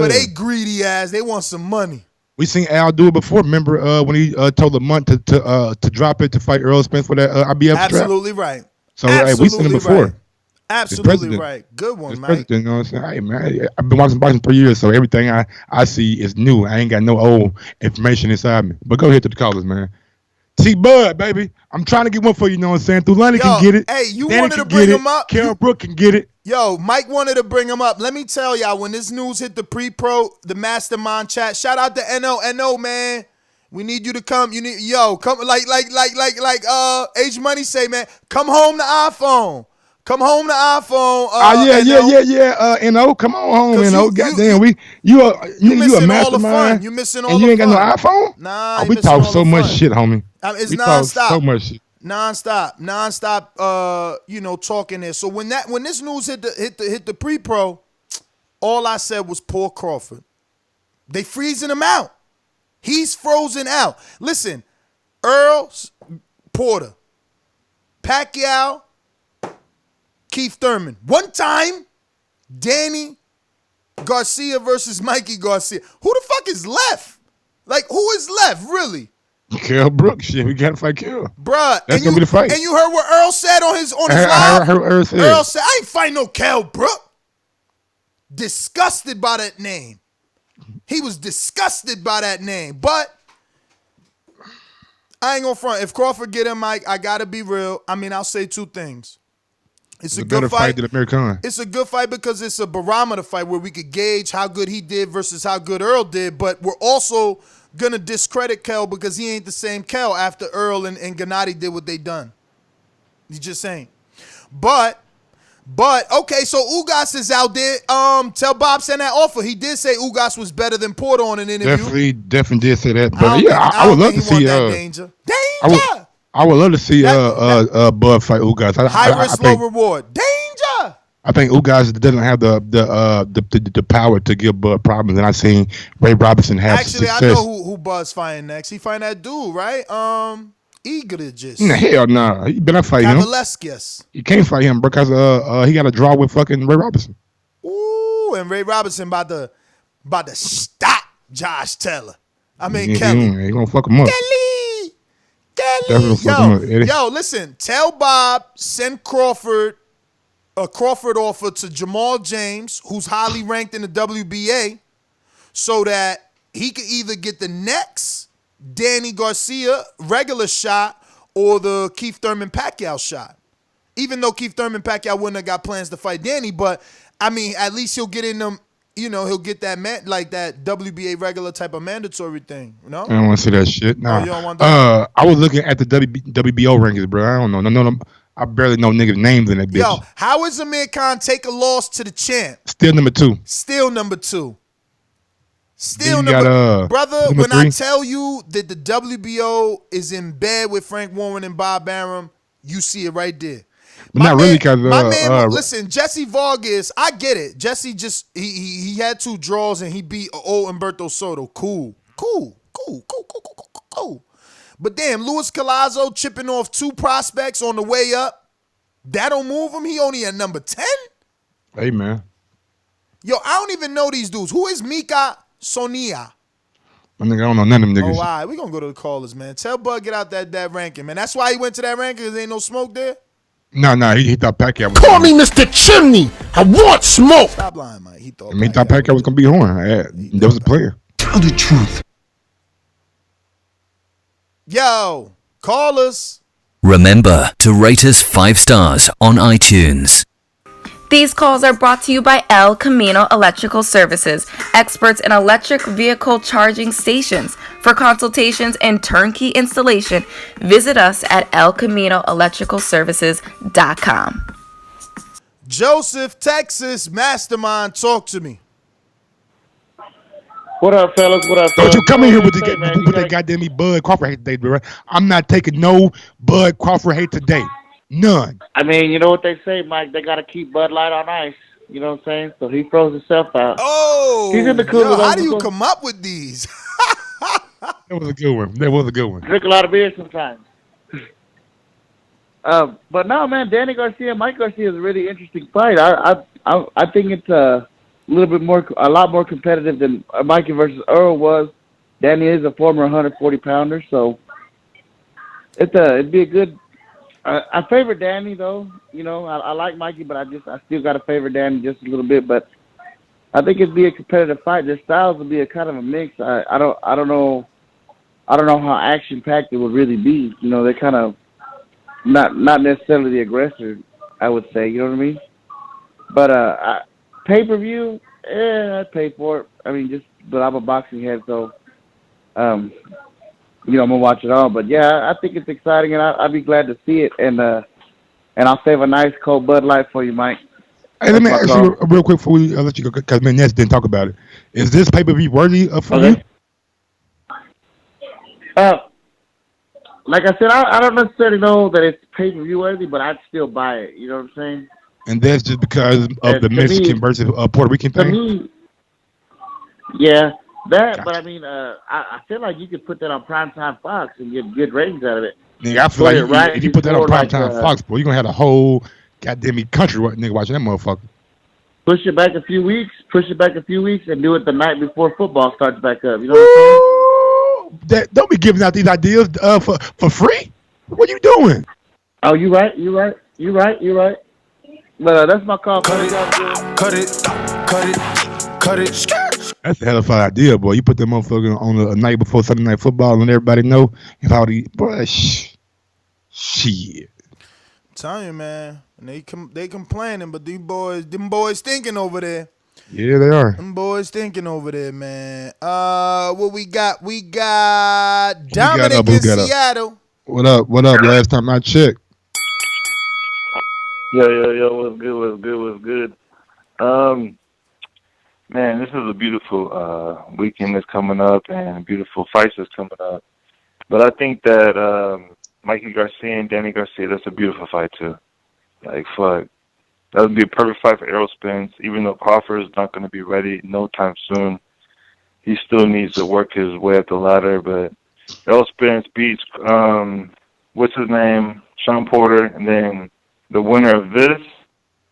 they greedy ass. They want some money.
We seen Al do it before. Remember when he told Lamont to drop it to fight Earl Spence for that IBF strap?
Absolutely right.
So we seen it before.
Right. Absolutely right. Good one, Mike.
You know what I'm saying? Hey, man, I've been watching boxing 3 years, so everything I see is new. I ain't got no old information inside me. But go ahead to the callers, man. T-Bud, baby. I'm trying to get one for you, know what I'm saying? Thulani can get it.
Hey, you
Danny
wanted to bring him up.
Carol Brook can get it.
Yo, Mike wanted to bring him up. Let me tell y'all, when this news hit the pre-pro, the mastermind chat, shout out to NO, man. We need you to come. Come like H Money say, man. Come home to iPhone. Come home to iPhone.
Yeah. NO, come on home, NO. Goddamn, you a mastermind.
You missing all the fun.
And you ain't got no iPhone?
Nah,
we talk so much shit, homie.
It's
we
nonstop.
Talk so much shit.
Nonstop. Talking there. So when this news hit the pre-pro, all I said was poor Crawford. They freezing him out. He's frozen out. Listen, Earl Porter, Pacquiao, Keith Thurman. One time, Danny Garcia versus Mikey Garcia. Who the fuck is left? Like, who is left, really?
Kell Brook, shit. We gotta fight Kell.
Bruh.
That's gonna be the fight.
And you heard what Earl said on his live?
I heard Earl said.
Earl said, I ain't fighting no Kell Brook. Disgusted by that name. He was disgusted by that name. But I ain't gonna front. If Crawford get him, Mike, I gotta be real. I mean, I'll say two things. It's a good fight
than American.
It's a good fight because it's a barometer fight where we could gauge how good he did versus how good Earl did. But we're also gonna discredit Kell because he ain't the same Kell after Earl and Gennady did what they done. He just ain't. But okay, so Ugas is out there. Tell Bob send that offer. He did say Ugas was better than Porter on an interview.
Definitely did say that. But I would love to see
danger.
I would love to see Bud fight Ugas.
High risk, low reward. Danger.
I think Ugas doesn't have the power to give Bud problems, and I've seen Ray Robinson have success.
I know who Bud's fighting next. He fighting that dude, right? Eagleges.
Hell no. He better fight him. You can't fight him because he got a draw with fucking Ray Robinson.
Ooh, and Ray Robinson about to stop Josh Taylor. I mean Kelly.
He gonna fuck him up.
Kelly. Yo, listen. Tell Bob send Crawford a Crawford offer to Jamal James, who's highly ranked in the WBA, so that he could either get the next Danny Garcia regular shot or the Keith Thurman Pacquiao shot. Even though Keith Thurman Pacquiao wouldn't have got plans to fight Danny, but I mean, at least he'll get in them. He'll get that that WBA regular type of mandatory thing. I
don't want to see that shit. Nah.
You don't want that?
I was looking at the WBO rankings, bro. I don't know. No, I barely know niggas' names in that bitch.
Yo, how is Amir Khan take a loss to the champ?
Still number 2.
Brother, when I tell you that the WBO is in bed with Frank Warren and Bob Arum, you see it right there. Listen, Jesse Vargas, I get it. Jesse he had 2 draws and he beat old Humberto Soto. Cool. But damn, Luis Collazo chipping off 2 prospects on the way up. That don't move him. He only at number 10.
Hey man.
Yo, I don't even know these dudes. Who is Mika Sonia?
I don't know none of them niggas.
Oh, all right. We gonna go to the callers, man. Tell Bud get out that ranking, man. That's why he went to that ranking because there ain't no smoke there.
No, he thought Pacquiao was
Call me Mr. Chimney. I want smoke.
Stop lying, Mike. He thought
Pacquiao was gonna be horn. That was a player.
Tell the truth.
Yo, callers.
Remember to rate us 5 stars on iTunes.
These calls are brought to you by El Camino Electrical Services, experts in electric vehicle charging stations. For consultations and turnkey installation, visit us at elcaminoelectricalservices.com.
Joseph, Texas, Mastermind, talk to me.
What up, fellas?
Don't you come in here with that goddamn Bud Crawford hate today, bro. I'm not taking no Bud Crawford hate today. None.
I mean, you know what they say, Mike? They got to keep Bud Light on ice. You know what I'm saying? So he froze himself out.
Oh,
he's in the cooler.
How do you come up with these?
That was a good one. That was a good one.
Drink a lot of beer sometimes. But no, man, Danny Garcia, Mike Garcia is a really interesting fight. I think it's a lot more competitive than Mikey versus Earl was. Danny is a former 140 pounder, so it'd be a good. I favor Danny though. You know, I like Mikey, but I still got to favor Danny just a little bit. But I think it'd be a competitive fight. Their styles would be a kind of a mix. I don't know how action packed it would really be. You know, they're kind of not necessarily the aggressor, I would say. You know what I mean? But pay-per-view, I'd pay for it. I mean, but I'm a boxing head, so I'm gonna watch it all. But yeah, I think it's exciting, and I'd be glad to see it. And I'll save a nice cold Bud Light for you, Mike.
Hey, let me ask you real quick before we let you go, because Ness didn't talk about it. Is this pay-per-view worthy for you?
Like I said, I don't necessarily know that it's pay-per-view worthy, but I'd still buy it. You know what I'm saying?
And that's just because of the Mexican versus Puerto Rican thing?
To me, yeah, that. Gotcha. But I mean, I feel like you could put that on primetime Fox and get good ratings out of it.
Nigga, I feel like if you put that on primetime Fox, boy, you're going to have the whole goddamn country nigga watching that motherfucker.
Push it back a few weeks, and do it the night before football starts back up. You know what I'm saying?
Don't be giving out these ideas for free. What are you doing?
Oh, you're right. But that's my call. Cut it.
That's a hell of an idea, boy. You put that motherfucker on a night before Sunday Night Football and everybody know and how the boy, shit.
I'm telling you, man. And they complaining, but them boys thinking over there.
Yeah, they are.
Them boys thinking over there, man. What we got? We got Dominic in Seattle.
What up? Last time I checked.
Yo, what's good? Man, this is a beautiful weekend that's coming up and beautiful fights that's coming up. But I think that Mikey Garcia and Danny Garcia, that's a beautiful fight too. Like, fuck. That would be a perfect fight for Errol Spence, even though Crawford is not going to be ready no time soon. He still needs to work his way up the ladder, but Errol Spence beats, what's his name, Sean Porter, and then the winner of this,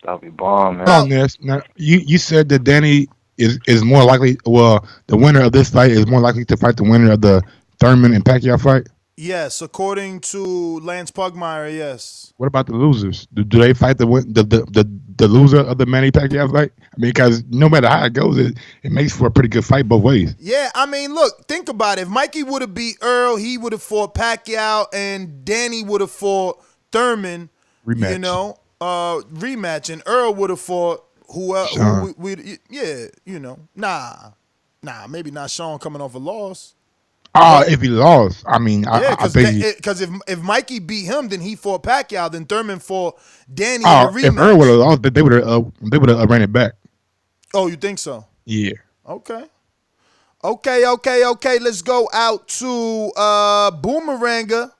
that'll be bomb, man.
Now, you said that Danny is more likely, the winner of this fight is more likely to fight the winner of the Thurman and Pacquiao fight?
Yes, according to Lance Pugmire, yes.
What about the losers? Do they fight the loser of the Manny Pacquiao fight? I mean, because no matter how it goes, it makes for a pretty good fight both ways.
Yeah, I mean, look, think about it. If Mikey would have beat Earl, he would have fought Pacquiao, and Danny would have fought Thurman.
Rematch.
You know, rematch, and Earl would have fought maybe not Sean coming off a loss.
If he lost, I mean,
yeah, because if Mikey beat him, then he fought Pacquiao, then Thurman fought Danny in a rematch. If
Earl would have lost, they would have ran it back.
Oh, you think so?
Yeah.
Okay. Let's go out to Boomeranga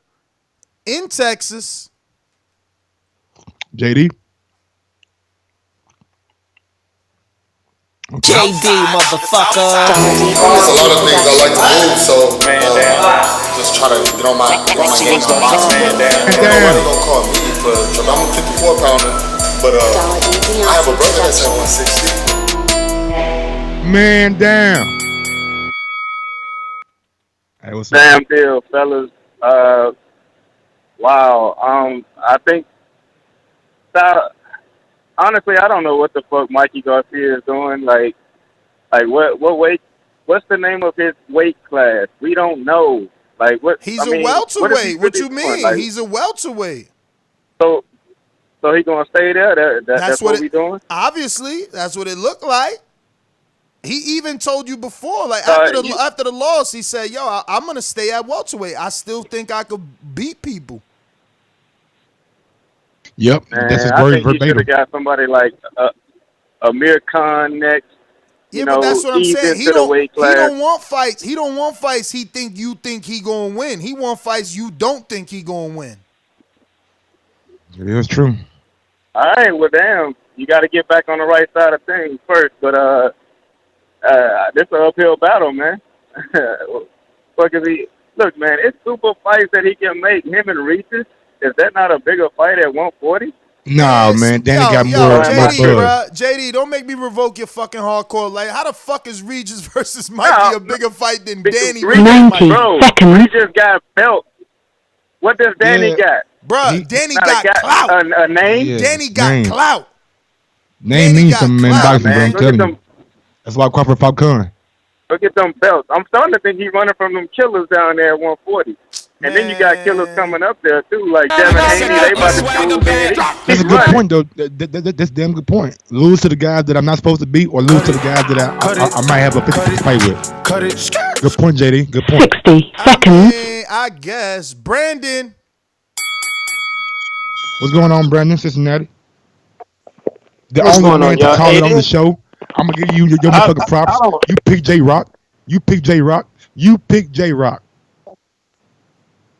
in Texas.
JD.
JD, motherfucker.
There's a lot of things I like to move, so just try to get on my games on my man down. Nobody gonna call me for I'm a 54 pounder, but I have a brother that's at 160.
Man down. Hey, what's up?
Damn deal, fellas. Wow. I think that. Honestly, I don't know what the fuck Mikey Garcia is doing. Like what weight? What's the name of his weight class? We don't know. Like what?
He's a welterweight. What you mean? Like, he's a welterweight.
So he gonna stay there? That's what we doing?
Obviously, that's what it looked like. He even told you before, like after the loss, he said, "Yo, I'm gonna stay at welterweight. I still think I could beat people."
Yep,
man,
that's his
word
verbatim.
He should have got somebody like Amir Khan next.
Yeah, but that's what I'm saying. He don't want fights. He don't want fights. You think he gonna win. He want fights you don't think he gonna win.
It is true.
All right, well, damn, you got to get back on the right side of things first. But this is an uphill battle, man. fuck is he? Look, man, it's super fights that he can make. Him and Regis. Is that not a bigger fight at 140?
Nah, man. Danny got more
JD,
buzz.
bro. JD, don't make me revoke your fucking hardcore. Like, how the fuck is Regis versus Mikey a bigger fight than Danny?
Bro, Regis got belt. What does Danny got?
Bruh, Danny got clout.
A name?
Yeah, Danny got clout.
Name means something, man. Boxing, bro. I'm telling you. That's why Crawford fought Khan.
Look at them belts. I'm starting to think he's running from them killers down there at 140. And then you got killers coming up there, too, like Devin Haney. They about to do it.
That's a good point, though. That's a damn good point. Lose to the guys that I'm not supposed to beat or lose to the guys that I might have a 50 fight with. Good point, JD. Good point.
60 seconds.
I guess. Brandon.
What's going on, Brandon, Cincinnati? The
What's
only
going
man
on,
to
y'all?
call it on
Hey,
the show. I'm going to give you your motherfucking props. You pick J-Rock. You pick J-Rock. You pick J-Rock.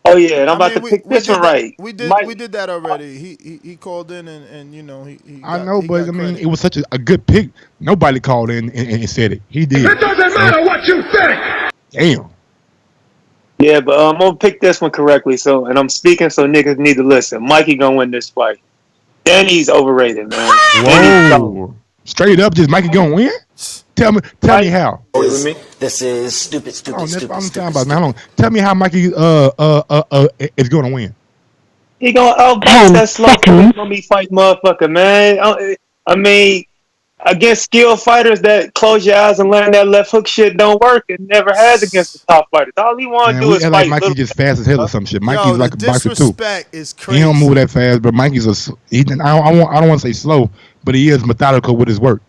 Oh yeah, and I'm about to pick this one right.
We did that already. He called in and you know he
I know, but I mean, it was such a good pick. Nobody called in and said it. He did.
It doesn't matter what you think.
Damn.
Yeah, but I'm gonna pick this one correctly. So, and I'm speaking, so niggas need to listen. Mikey gonna win this fight. Danny's overrated, man.
Whoa. Straight up, just Mikey gonna win? Tell me how.
This is stupid.
I'm talking about, man. Tell me how Mikey is gonna win.
He gonna outbox that slow gonna be fight motherfucker, man. I mean, against skilled fighters that close your eyes and land that left hook shit don't work. It never has against the top fighters. All he want to do is fight.
Like Mikey just fast as hell or some shit. Mikey's like a boxer too.
Is crazy.
He don't move that fast, but Mikey's I don't want to say slow, but he is methodical with his work.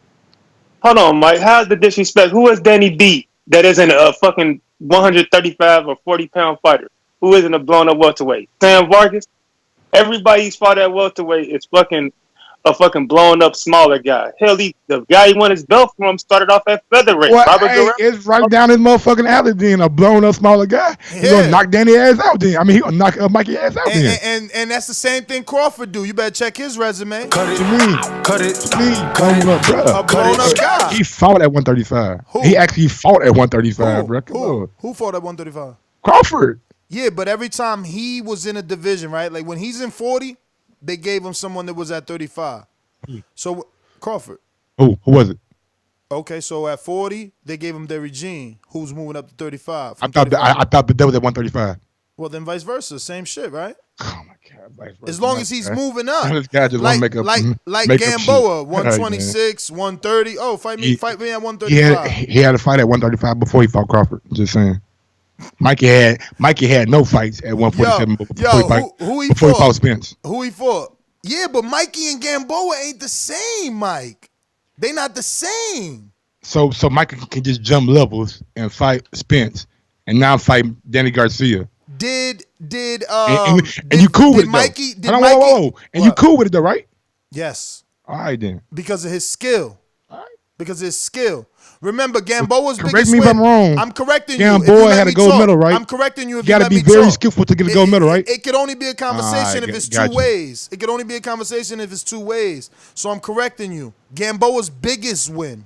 Hold on, Mike. How's the disrespect? Who has Danny beat that isn't a fucking 135 or 40-pound fighter? Who isn't a blown-up welterweight? Sam Vargas? Everybody's fought at welterweight is a fucking blown-up smaller guy. Hell, the guy he won his belt from started off at featherweight.
Well,
Robert Guerrero.
It's right down his motherfucking alley then, a blown-up smaller guy. He's going to knock Danny ass out then. I mean, he's going to knock Mikey ass out then.
And that's the same thing Crawford do. You better check his resume.
Cut it. Blown up, bro.
A blown-up guy.
He fought at 135.
Who?
He actually fought at 135, bro.
Who fought at 135?
Crawford.
Yeah, but every time he was in a division, right? Like when he's in 40, they gave him someone that was at 35. So Crawford.
Who was it?
Okay, so at 40, they gave him Derry Jean, who's moving up to 35.
I thought that was at 135.
Well, then vice versa, same shit, right?
Oh my god, vice versa.
As long as he's moving up.
This guy just want to make up
like
make
Gamboa,
up
126, 130. Oh, fight me at 135.
He had a fight at 135 before he fought Crawford. Just saying. Mikey had no fights at 147 before he fought Spence.
Who he fought? Yeah, but Mikey and Gamboa ain't the same, Mike. They not the same.
So Mikey can just jump levels and fight Spence and now fight Danny Garcia.
And
you cool with it,
Mikey?
Whoa. And you cool with it though, right?
Yes.
All right then.
Because of his skill. Because of his skill. Remember, Gamboa's biggest win.
Correct me if I'm wrong.
I'm correcting you.
Gamboa had a gold medal, right?
I'm correcting you if
you
let me talk.
You got to be very skillful to get a gold medal, right?
It could only be a conversation if it's two ways. It could only be a conversation if it's two ways. So I'm correcting you. Gamboa's biggest win,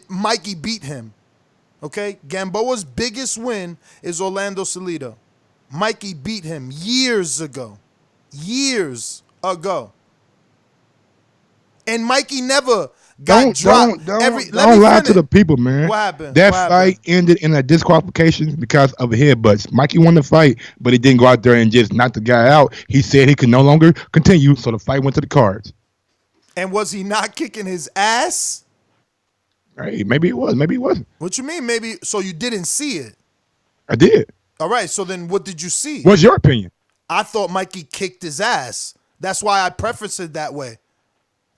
Mikey beat him. Okay? Gamboa's biggest win is Orlando Salido. Mikey beat him years ago. And Mikey never got dropped.
Don't lie to the people, man.
What happened?
That fight ended in a disqualification because of headbutts. Mikey won the fight, but he didn't go out there and just knock the guy out. He said he could no longer continue, so the fight went to the cards.
And was he not kicking his ass?
Hey, maybe it was. Maybe it wasn't.
What you mean? Maybe so you didn't see it?
I did.
All right. So then, what did you see?
What's your opinion?
I thought Mikey kicked his ass. That's why I preface it that way.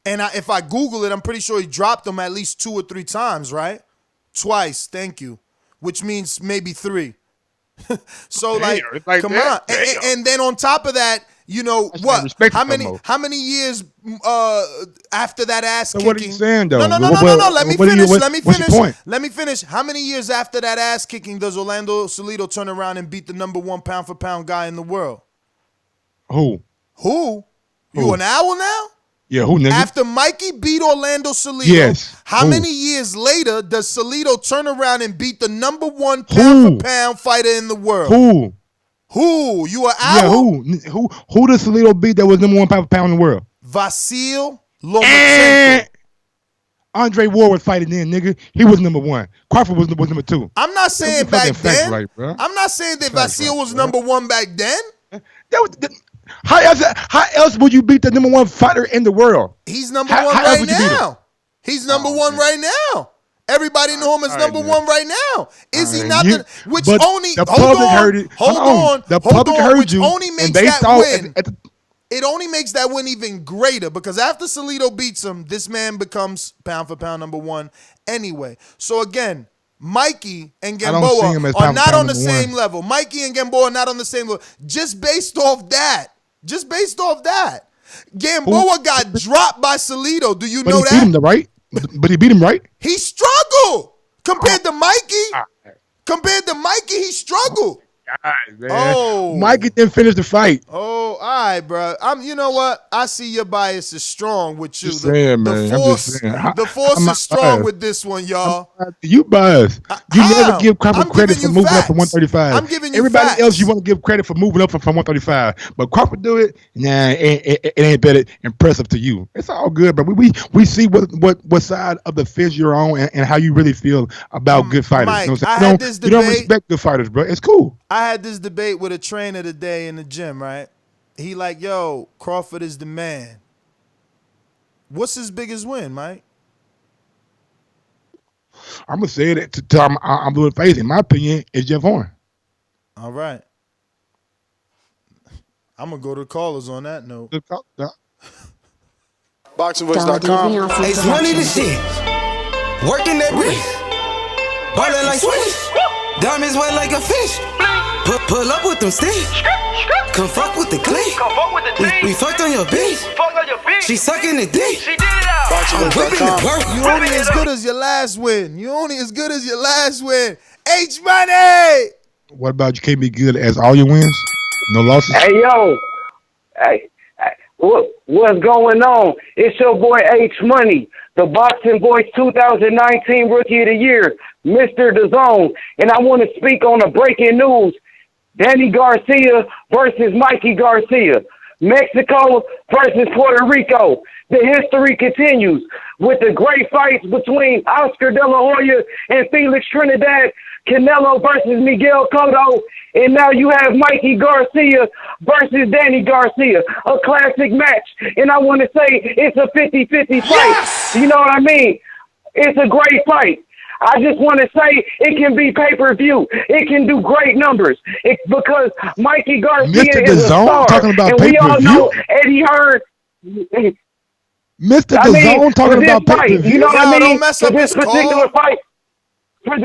And if I Google it, I'm pretty sure he dropped him at least 2 or 3 times, right? Twice, thank you. Which means maybe 3. So come on. And then on top of that, you know what? How many years after that ass kicking?
What are you saying though?
No. Let me finish.
What's your point?
Let me finish. How many years after that ass kicking does Orlando Salido turn around and beat the #1 pound for pound guy in the world?
Who?
You an owl now?
Yeah, who nigga?
After Mikey beat Orlando Salido,
Yes.
how
Who?
many years later does Salido turn around and beat the number 1 pound for pound fighter in the world?
Who?
Who? You an
Yeah,
owl?
who does Salido beat that was number 1 pound for pound in the world?
Vasil Lomachenko.
Andre Ward was fighting then, nigga. He was number 1. Crawford was number 2.
I'm not saying back then.
Right, bro.
I'm not saying that Vasil was number 1 back then.
How else would you beat the number 1 fighter in the world?
He's number 1 right now. He's number 1 right now. Everybody know him as number 1 right now. Is he not? Which only
the public heard it.
Hold on.
The public heard you.
Only makes
and they
that
thought
win. It only makes that win even greater because after Salido beats him, this man becomes pound for pound number 1 anyway. So again, Mikey and Gamboa are not on the same level. Mikey and Gamboa are not on the same level. Just based off that. Gamboa got dropped by Salido. Do you know that?
But he beat him, right? But he beat him, right?
He struggled compared to Mikey. Compared to Mikey, he struggled.
God, man. Mikey didn't finish the fight.
Oh, all right, bro. You know what? I see your bias is strong with you.
Just saying, man.
The force is strong with this one, y'all.
You biased. You never give Crawford credit for moving up from 135.
I'm giving you
Everybody
facts.
else, you want to give credit for moving up from 135. But Crawford do it, nah, it ain't better impressive to you. It's all good, bro. We see what side of the fence you're on and how you really feel about good fighters.
Mike,
you know what
I
I'm
had
saying?
this
You don't
debate.
respect good fighters, bro. It's cool.
I had this debate with a trainer today in the gym, right? He like, yo, Crawford is the man. What's his biggest win, Mike?
I'm gonna say that to I'm doing face. In my opinion, it's Jeff Horn.
All right. I'm gonna go to the callers on that note.
BoxingVoice.com.
Hey, it's money to shit. Working that wrist. Ballin' like Swiss. Diamonds wet like a fish. Pull up with them sticks. Come fuck with the clique. We fucked on your bitch. She sucking the dick. I'm whipping the work.
You only as good as your last win. H Money.
What about you? Can't be good as all your wins, no losses.
Hey yo, hey, what's going on? It's your boy H Money, the Boxing Voice 2019 Rookie of the Year, Mr. DAZN, and I want to speak on the breaking news. Danny Garcia versus Mikey Garcia. Mexico versus Puerto Rico. The history continues with the great fights between Oscar De La Hoya and Felix Trinidad, Canelo versus Miguel Cotto, and now you have Mikey Garcia versus Danny Garcia, a classic match. And I want to say it's a 50-50 fight. Yes! You know what I mean? It's a great fight. I just want to say it can be pay-per-view. It can do great numbers. Because Mikey Garcia is a star.
Talking about
and we all
pay-per-view?
know Eddie Hearn.
Mr. DAZN talking about pay-per-view.
You know what I mean?
Don't mess up
this
his
particular
call.
fight. For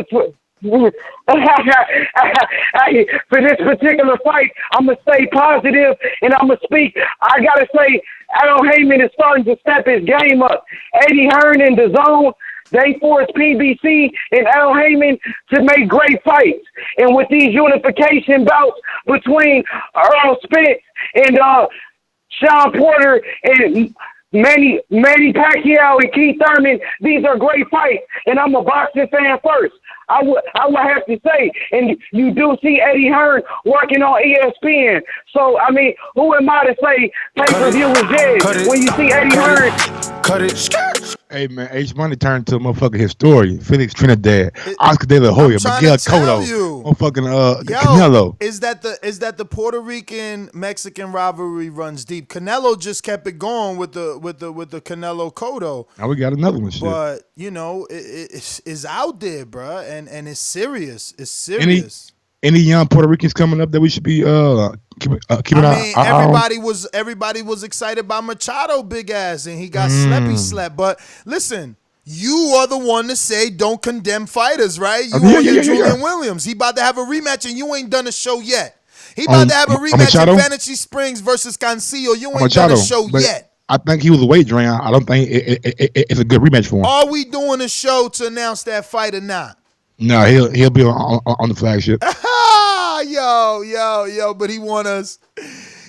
this particular fight, I'm going to stay positive and I'm going to speak. I got to say, Adam Haymon is starting to step his game up. Eddie Hearn and DAZN, they forced PBC and Al Haymon to make great fights. And with these unification bouts between Earl Spence and Sean Porter and Manny Pacquiao and Keith Thurman, these are great fights. And I'm a boxing fan first. I would have to say, and you do see Eddie Hearn working on ESPN. So, I mean, who am I to say pay-per-view is dead when you see Eddie Hearn?
Cut it. Hey, man, H Money turned to a motherfucking historian. Felix Trinidad, Oscar De La Hoya, Miguel Cotto, motherfucking Canelo.
Is that the Puerto Rican Mexican rivalry runs deep? Canelo just kept it going with the Canelo Cotto.
Now we got another one. Shit.
But you know, it's out there, bruh, and it's serious. It's serious.
Any young Puerto Ricans coming up that we should be keeping an eye on?
Everybody was excited by Machado, big ass, and he got slept. But listen, you are the one to say don't condemn fighters, right? You Julian Williams. He about to have a rematch, and you ain't done a show yet. He about to have a rematch in Fantasy Springs versus Cancillo. You ain't done a show yet.
I think he was a weight drain. I don't think it's a good rematch for him.
Are we doing a show to announce that fight or not?
No, he'll be on the flagship.
Yo, but he want us.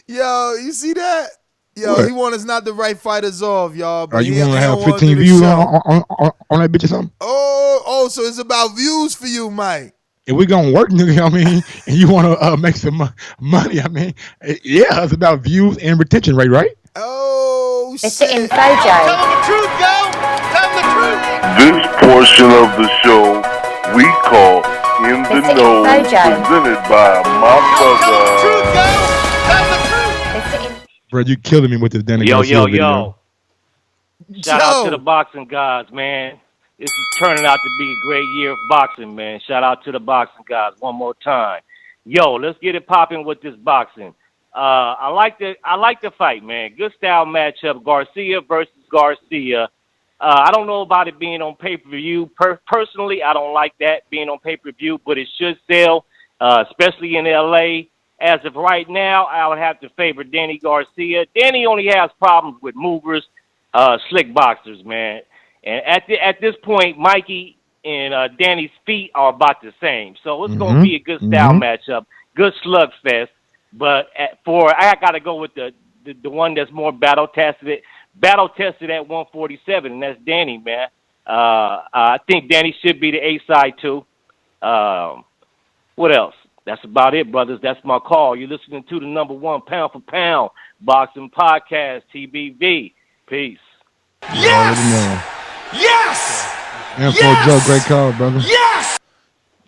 Yo, you see that? Yo,
What?
he want us not to write fighters off, y'all. But
Are you
he
want to have
don't wanna
15
do the
views
show.
on that bitch or something?
Oh, so it's about views for you, Mike.
If we gonna work, nigga, I mean, and you want to make some money, I mean, yeah, it's about views and retention rate, right?
Oh,
Mr. Info
Tell
Joe.
them the truth, yo. Tell them the truth.
This portion of the show we call In the
Mr.
Know,
Info Joe.
presented by my brother.
Truth, yo. Tell them the truth.
Mr. In-
Bro, you killing me with this Danny
Yo,
Garcia
yo,
video.
yo. Shout out to
Joe.
the boxing gods, man. This is turning out to be a great year of boxing, man. Shout out to the boxing gods one more time. Yo, let's get it popping with this boxing. I like the fight, man. Good style matchup. Garcia versus Garcia. I don't know about it being on pay-per-view. Personally, I don't like that being on pay-per-view, but it should sell, especially in L.A. As of right now, I would have to favor Danny Garcia. Danny only has problems with movers, slick boxers, man. And at this point, Mikey and Danny's feet are about the same. So it's going to be a good style matchup, good slugfest. But I got to go with the one that's more battle tested at 147, and that's Danny, man. I think Danny should be the A side too. What else? That's about it, brothers. That's my call. You're listening to the #1 pound for pound boxing podcast, TBV. Peace.
Yes! Yes!
And for Joe, great call, brother.
Yes!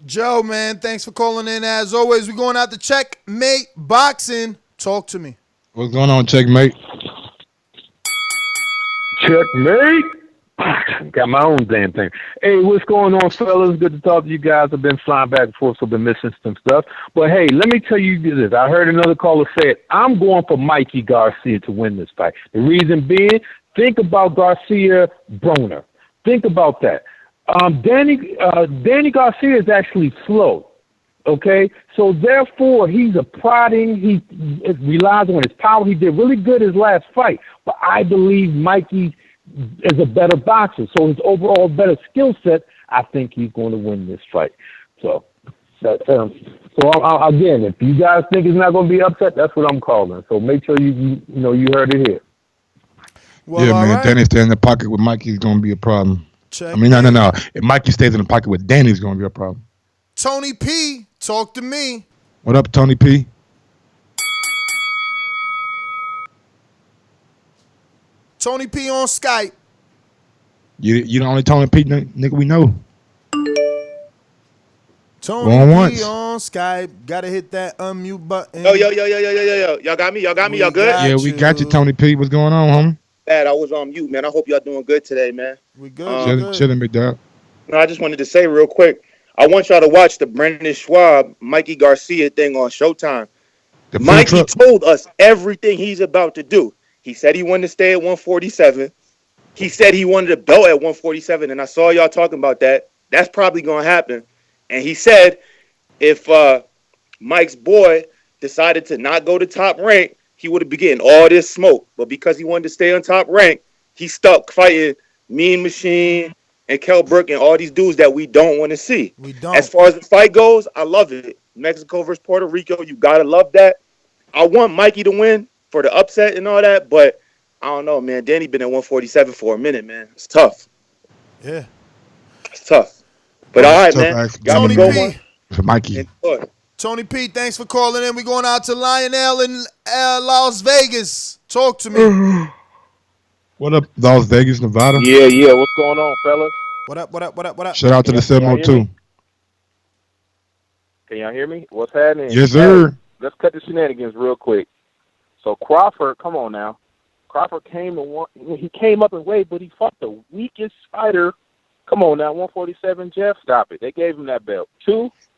Joe, man, thanks for calling in. As always, we're going out to Checkmate Boxing. Talk to me.
What's going on, Checkmate?
Checkmate. Got my own damn thing. Hey, what's going on, fellas? Good to talk to you guys. I've been flying back and forth, so I've been missing some stuff. But hey, let me tell you this. I heard another caller say it. I'm going for Mikey Garcia to win this fight. The reason being, think about Garcia Broner. Think about that. Danny Garcia is actually slow. Okay, so therefore he's a prodding. He relies on his power. He did really good his last fight, but I believe Mikey is a better boxer. So his overall better skill set, I think he's going to win this fight. So, again, if you guys think he's not going to be upset, that's what I'm calling. So make sure you heard it here.
Well,
yeah, man.
right.
Danny stay in the pocket with Mikey is going to be a problem.
Check
I mean, no. If Mikey stays in the pocket with Danny, it's going to be a problem.
Tony P, talk to me.
What up, Tony P?
Tony P on Skype.
You the only Tony P nigga we know.
Tony
Going
P
once.
on Skype. Gotta hit that unmute button.
Yo. Y'all got me? Y'all good?
Yeah, we got you, Tony P. What's going on, homie?
Bad, I was on mute, man. I hope y'all doing good today, man.
We good.
Chilling, big dog.
No, I just wanted to say real quick, I want y'all to watch the Brendan Schwab, Mikey Garcia thing on Showtime. Mikey told us everything he's about to do. He said he wanted to stay at 147. He said he wanted a belt at 147, and I saw y'all talking about that. That's probably going to happen. And he said if Mike's boy decided to not go to top rank, he would have been getting all this smoke. But because he wanted to stay on top rank, he stuck fighting Mean Machine and Kell Brook and all these dudes that we don't want to see.
We don't.
As far as the fight goes, I love it. Mexico versus Puerto Rico, you got to love that. I want Mikey to win for the upset and all that, but I don't know, man. Danny been at 147 for a minute, man. It's tough.
Yeah.
It's tough. But all right, man.
Tony P.
For Mikey.
Tony P, thanks for calling in. We're going out to Lionel in Las Vegas. Talk to me.
What up, Las Vegas, Nevada?
Yeah. What's going on, fellas?
What up?
Shout out to the 702.
Can y'all hear me? What's happening?
Yes, sir.
Hey, let's cut the shenanigans real quick. So Crawford, come on now. Crawford came up in weight, but he fought the weakest fighter. Come on now, 147, Jeff. Stop it. They gave him that belt.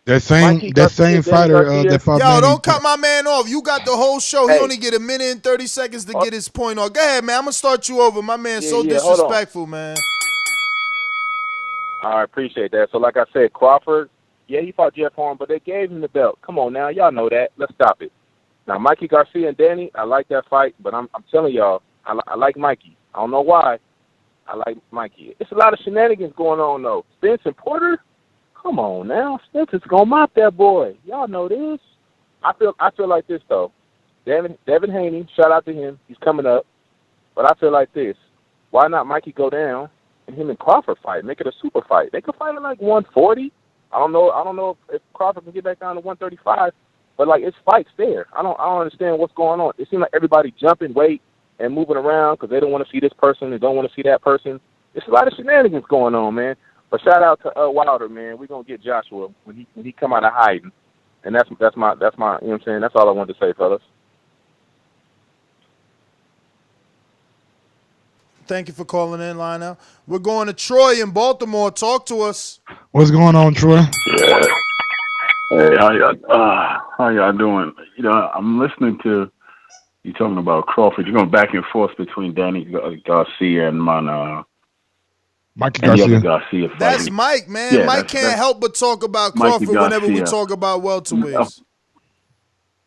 That same fighter that fought.
Yo, don't cut my man off. You got the whole show. He only get a minute and 30 seconds to get his point off. Go ahead, man. I'm gonna start you over. My man's so disrespectful, man.
All right, appreciate that. So like I said, Crawford, yeah, he fought Jeff Horn, but they gave him the belt. Come on now, y'all know that. Let's stop it. Now, Mikey Garcia and Danny, I like that fight, but I'm telling y'all, I like Mikey. I don't know why. I like Mikey. It's a lot of shenanigans going on, though. Spence and Porter, come on now. Spence is going to mop that boy. Y'all know this. I feel like this, though. Devin Haney, shout out to him. He's coming up. But I feel like this. Why not Mikey go down and him and Crawford fight? Make it a super fight. They could fight at like 140. I don't know if Crawford can get back down to 135. But like it's fights there. I don't understand what's going on. It seems like everybody jumping weight and moving around because they don't want to see this person and don't want to see that person. It's a lot of shenanigans going on, man. But shout out to Wilder, man. We're gonna get Joshua when he come out of hiding. And that's my you know what I'm saying? That's all I wanted to say, fellas.
Thank you for calling in, Lionel. We're going to Troy in Baltimore. Talk to us.
What's going on, Troy?
Yeah. Hey, how y'all doing? You know, I'm listening to you talking about Crawford. You're going back and forth between Danny Garcia and
Mikey Garcia.
Garcia
That's Mike, man.
Yeah,
Mike can't help but talk about Crawford whenever we talk about welterweights.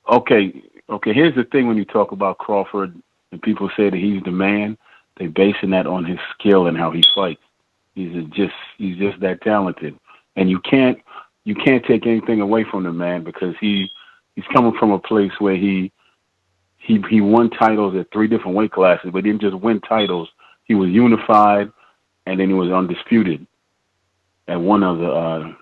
Okay. Here's the thing: when you talk about Crawford, and people say that he's the man, they basing that on his skill and how he fights. He's just that talented, and you can't take anything away from the man because he's coming from a place where he won titles at 3 different weight classes, but didn't just win titles. He was unified, and then he was undisputed at one other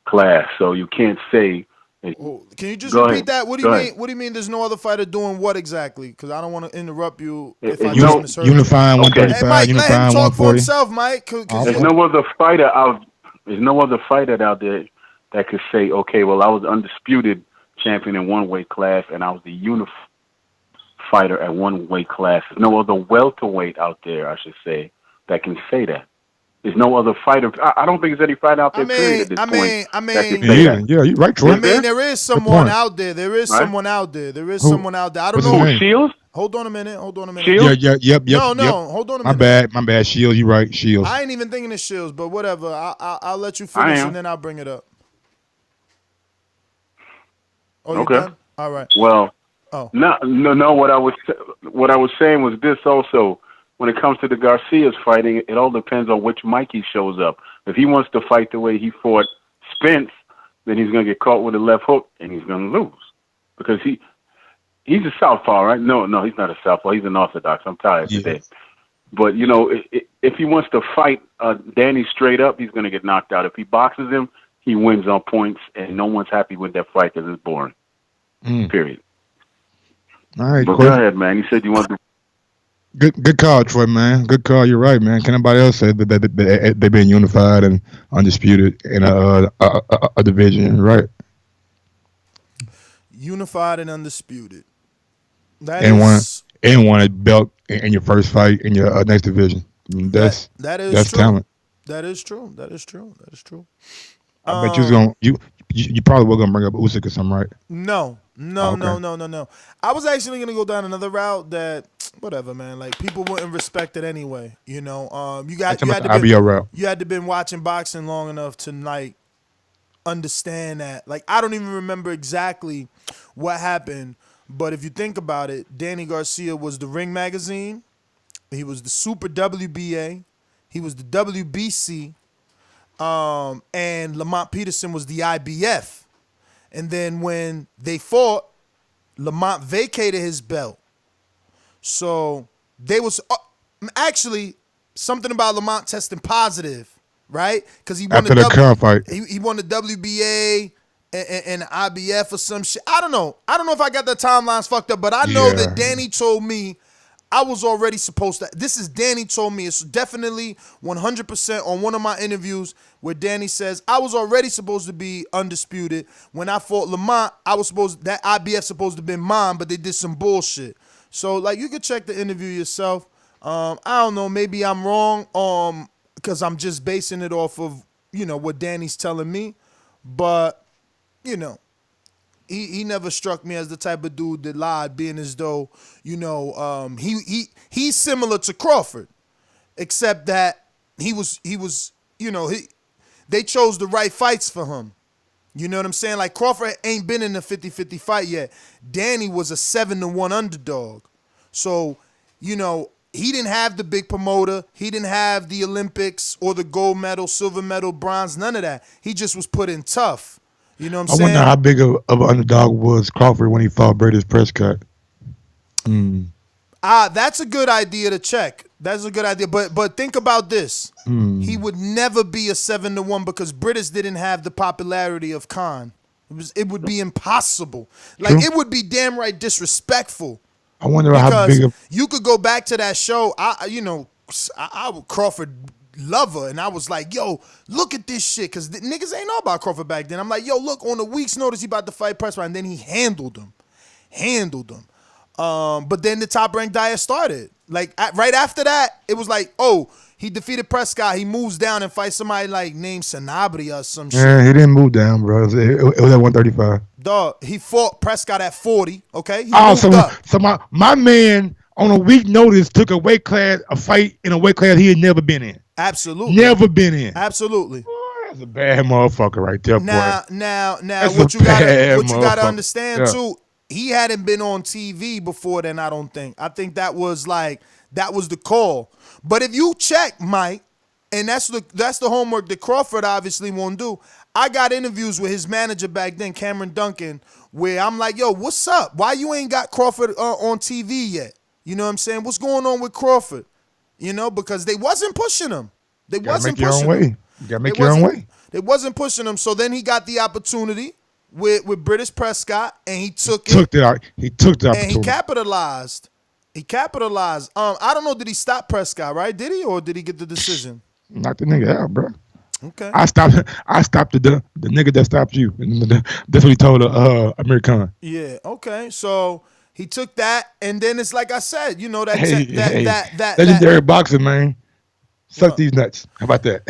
class. So you can't say.
Can you just repeat that? What do you mean? What do you mean? There's no other fighter doing what exactly? Because I don't want to interrupt you if I just misheard.
Unifying 135,
hey, Mike,
unifying
let him talk
140.
for himself, Mike.
There's no other fighter out. There's no other fighter out there that could say, okay, well, I was undisputed champion in one weight class, and I was the unified fighter at one weight class. There's no other welterweight out there, I should say, that can say that. There's no other fighter. I don't think there's any fighter out there. Period. At this point, that can say that.
Yeah, you're right, Troy.
I mean, there is someone out there. There is someone out there. There is someone out there. I don't
What's
know.
his name?
Shields?
Hold on a minute.
Shields?
Yep.
No. Hold on a minute.
My bad. Shields, you right. Shields.
I ain't even thinking of Shields, but whatever. I'll let you finish and then I'll bring it up. Oh, you done? All right.
Well, no. What I was saying was this also. When it comes to the Garcias fighting, it all depends on which Mikey shows up. If he wants to fight the way he fought Spence, then he's going to get caught with a left hook and he's going to lose because he's a southpaw, right? No, he's not a southpaw. He's an orthodox. I'm tired today. But you know, if he wants to fight Danny straight up, he's going to get knocked out. If he boxes him, he wins on points, and no one's happy with that fight because it's boring. Period.
All right,
but go ahead, man. You said you want to.
Good call, Troy, man. Good call. You're right, man. Can anybody else say that they've been unified and undisputed in a division, right?
Unified and undisputed.
Won a belt in your first fight in your next division. I mean, that's
true.
Talent.
That is true.
I bet you probably were gonna bring up Usyk or something, right?
No. I was actually gonna go down another route that whatever, man. Like people wouldn't respect it anyway. You know, you had to been watching boxing long enough to like understand that. Like I don't even remember exactly what happened, but if you think about it, Danny Garcia was the Ring Magazine, he was the Super WBA, he was the WBC, and Lamont Peterson was the IBF. And then when they fought, Lamont vacated his belt. So they was actually something about Lamont testing positive, right? Because he won
after the current fight.
He won the WBA and the IBF or some shit. I don't know if I got the timelines fucked up, but I know that Danny told me I was already supposed to. This is Danny told me. It's definitely 100% on one of my interviews where Danny says I was already supposed to be undisputed. When I fought Lamont, that IBF supposed to be mine, but they did some bullshit. So like you could check the interview yourself. I don't know. Maybe I'm wrong. Because I'm just basing it off of what Danny's telling me, but He never struck me as the type of dude that lied, being as though, he's similar to Crawford, except that they chose the right fights for him. You know what I'm saying? Like Crawford ain't been in a 50-50 fight yet. Danny was a 7-1 underdog. So, he didn't have the big promoter. He didn't have the Olympics or the gold medal, silver medal, bronze, none of that. He just was put in tough. You know what I'm saying?
I wonder how big of an underdog was Crawford when he fought Brady's Prescott.
That's a good idea to check. That's a good idea. But think about this. He would never be a 7-1 because British didn't have the popularity of Khan. It would be impossible. Like it would be damn right disrespectful.
I wonder how big
you could go back to that show. I was Crawford lover, and I was like, yo, look at this shit, because the niggas ain't know about Crawford back then. I'm like, yo, look, on a week's notice he about to fight Prescott, and then he handled him. But then the Top Rank diet started. Like right after that, it was like, oh, he defeated Prescott. He moves down and fights somebody like named Sanabria or some shit.
Yeah, he didn't move down, bro. It was at 135.
Dog, he fought Prescott at 40. Okay,
so my man on a week notice took a fight in a weight class he had never been in.
Absolutely,
never been in.
Absolutely.
That's a bad motherfucker right there, boy.
Now, what you gotta understand too. He hadn't been on TV before then, I don't think. I think that was the call. But if you check, Mike, and that's the homework that Crawford obviously won't do. I got interviews with his manager back then, Cameron Duncan, where I'm like, yo, what's up? Why you ain't got Crawford on TV yet? You know what I'm saying? What's going on with Crawford? You know, because they wasn't pushing him. They wasn't pushing him.
You gotta make your own way.
They wasn't pushing him. So then he got the opportunity with British Prescott, and he took it.
He took the opportunity.
And he capitalized. I don't know, did he stop Prescott, right? Did he, or did he get the decision?
Knock the nigga out, bro.
Okay.
I stopped the nigga that stopped you. That's what he told Amir Khan.
Yeah, okay. So he took that, and then it's like I said, you know, that
legendary boxing, man. Suck these nuts. How about that?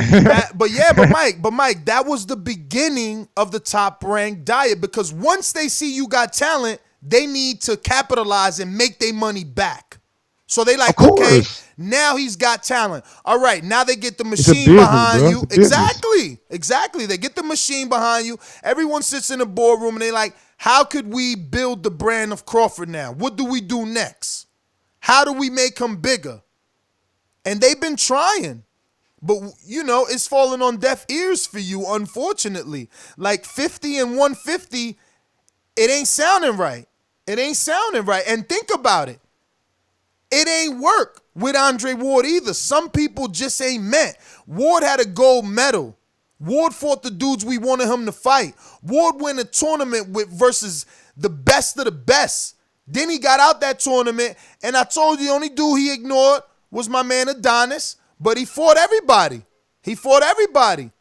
But Mike, that was the beginning of the Top Rank diet, because once they see you got talent, they need to capitalize and make their money back. So they like, okay, now he's got talent. All right, now they get the machine behind you. Exactly. They get the machine behind you. Everyone sits in the boardroom and they like, how could we build the brand of Crawford now? What do we do next? How do we make him bigger? And they've been trying. But, you know, it's falling on deaf ears for you, unfortunately. Like 50 and 150, it ain't sounding right. And think about it. It ain't work with Andre Ward either. Some people just ain't met. Ward had a gold medal. Ward fought the dudes we wanted him to fight. Ward won a tournament versus the best of the best. Then he got out that tournament, and I told you the only dude he ignored was my man Adonis, but he fought everybody. And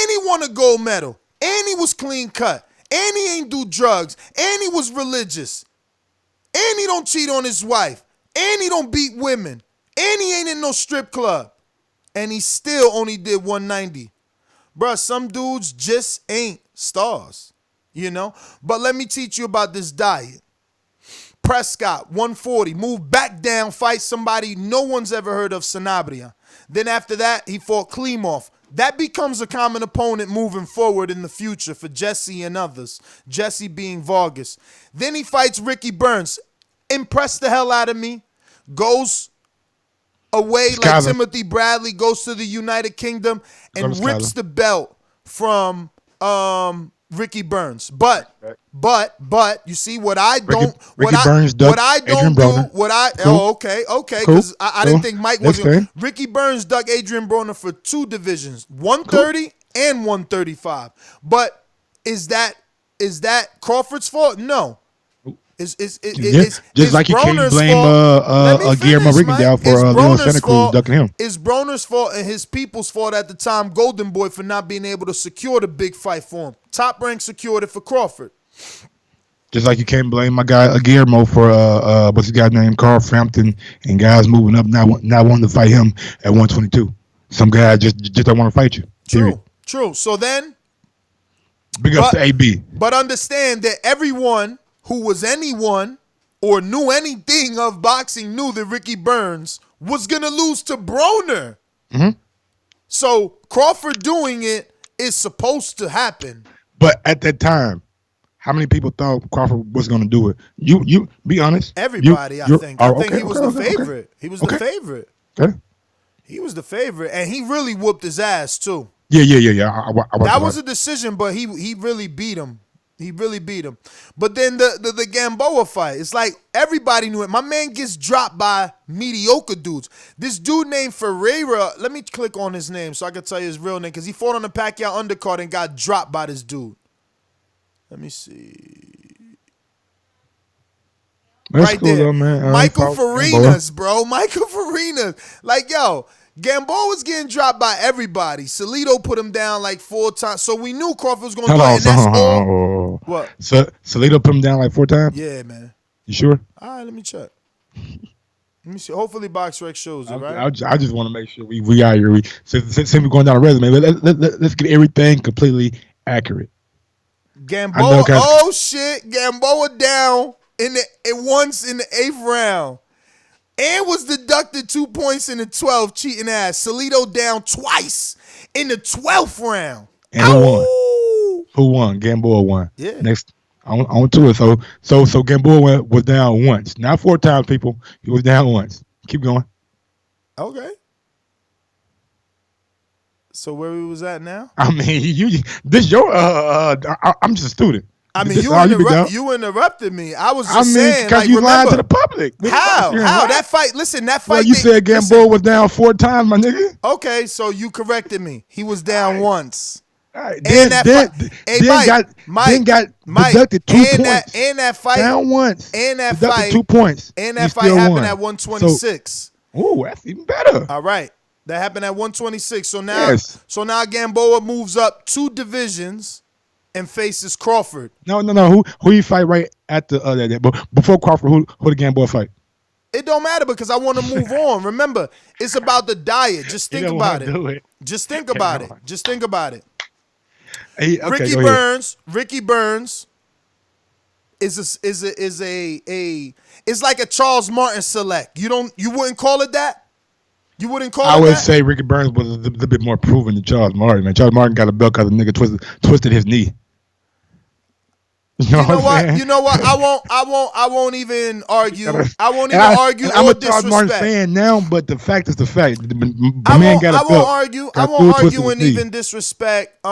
he won a gold medal. And he was clean cut. And he ain't do drugs. And he was religious. And he don't cheat on his wife. And he don't beat women. And he ain't in no strip club. And he still only did 190. Bruh, some dudes just ain't stars, you know? But let me teach you about this diet. Prescott, 140, move back down, fight somebody no one's ever heard of, Sanabria. Then after that, he fought Klimov. That becomes a common opponent moving forward in the future for Jesse and others, Jesse being Vargas. Then he fights Ricky Burns. Impressed the hell out of me. Goes away like Timothy Bradley, goes to the United Kingdom and rips the belt from Ricky Burns. But you see what I don't because I didn't think Mike was gonna. Ricky Burns dug Adrian Broner for 2 divisions, 130 and 135. But is that Crawford's fault? No.
Just like you can't blame Guillermo Rigondeaux for Leon Santa Cruz ducking him.
It's Broner's fault and his people's fault at the time, Golden Boy, for not being able to secure the big fight for him. Top Rank secured it for Crawford.
Just like you can't blame my guy Guillermo for what's his guy's name, Carl Frampton, and guys moving up not wanting to fight him at 122. Some guys just don't want to fight you.
True. So then,
big up to AB.
But understand that everyone who was anyone or knew anything of boxing knew that Ricky Burns was going to lose to Broner.
Mm-hmm.
So Crawford doing it is supposed to happen.
But at that time, how many people thought Crawford was going to do it? You be honest.
Everybody, I think. I think he was the favorite. He was the favorite.
Okay.
He was the favorite, and he really whooped his ass too.
Yeah.
That was a decision, but he really beat him. He really beat him. But then the Gamboa fight, it's like everybody knew it. My man gets dropped by mediocre dudes. This dude named Ferreira, let me click on his name so I can tell you his real name, because he fought on the Pacquiao undercard and got dropped by this dude. Let me see.
That's
right
cool
there.
though, man.
Michael Farinas, bro. Michael Farinas. Like, yo, Gamboa was getting dropped by everybody. Salido put him down like 4 times. So we knew Crawford was going to do it. And that's all. What?
So Salido put him down like 4 times?
Yeah, man.
You sure?
All right, let me check. Let me see. Hopefully BoxRec shows it, right?
I just want to make sure we out here. Since we're going down the resume, let's get everything completely accurate.
Gamboa, oh shit. Gamboa down once in the 8th round. And was deducted 2 points in the 12th, cheating ass. Salido down twice in the 12th round.
And who won? Who won? Gamboa won.
Yeah.
Next, on to it. So Gamboa was down once, not 4 times. People, he was down once. Keep going.
Okay. So where we was at now?
I mean, this your I'm just a student.
I mean, you interrupted me. I was just saying,
because
like,
you
remember,
lied to the public.
How? That fight? Listen, that fight.
Well, you said Gamboa was down 4 times, my nigga.
Okay, so you corrected me. He was down once.
Right.
Then
got deducted 2 points.
And that fight
down once.
And that
deducted
fight
2 points.
And that fight happened at 126.
Oh, that's even better.
All right, that happened at 126. So now, Gamboa moves up 2 divisions and faces Crawford.
No. Who you fight right at the that? But before Crawford, who the Gamboa fight?
It don't matter because I want to move on. Remember, it's about the diet. Just think about it. Just think about it. Just think about it.
Hey, okay,
Ricky Burns is like a Charles Martin select. You wouldn't call it that? You wouldn't call it that?
I would say Ricky Burns was a little bit more proven than Charles Martin, man. Charles Martin got a belt because the nigga twisted his knee. You know what?
You know what? I won't even argue. I won't even argue
I'm
or
a Charles Martin
disrespect.
fan now, but the fact is the fact.
I
Man got a belt.
I won't argue and even disrespect the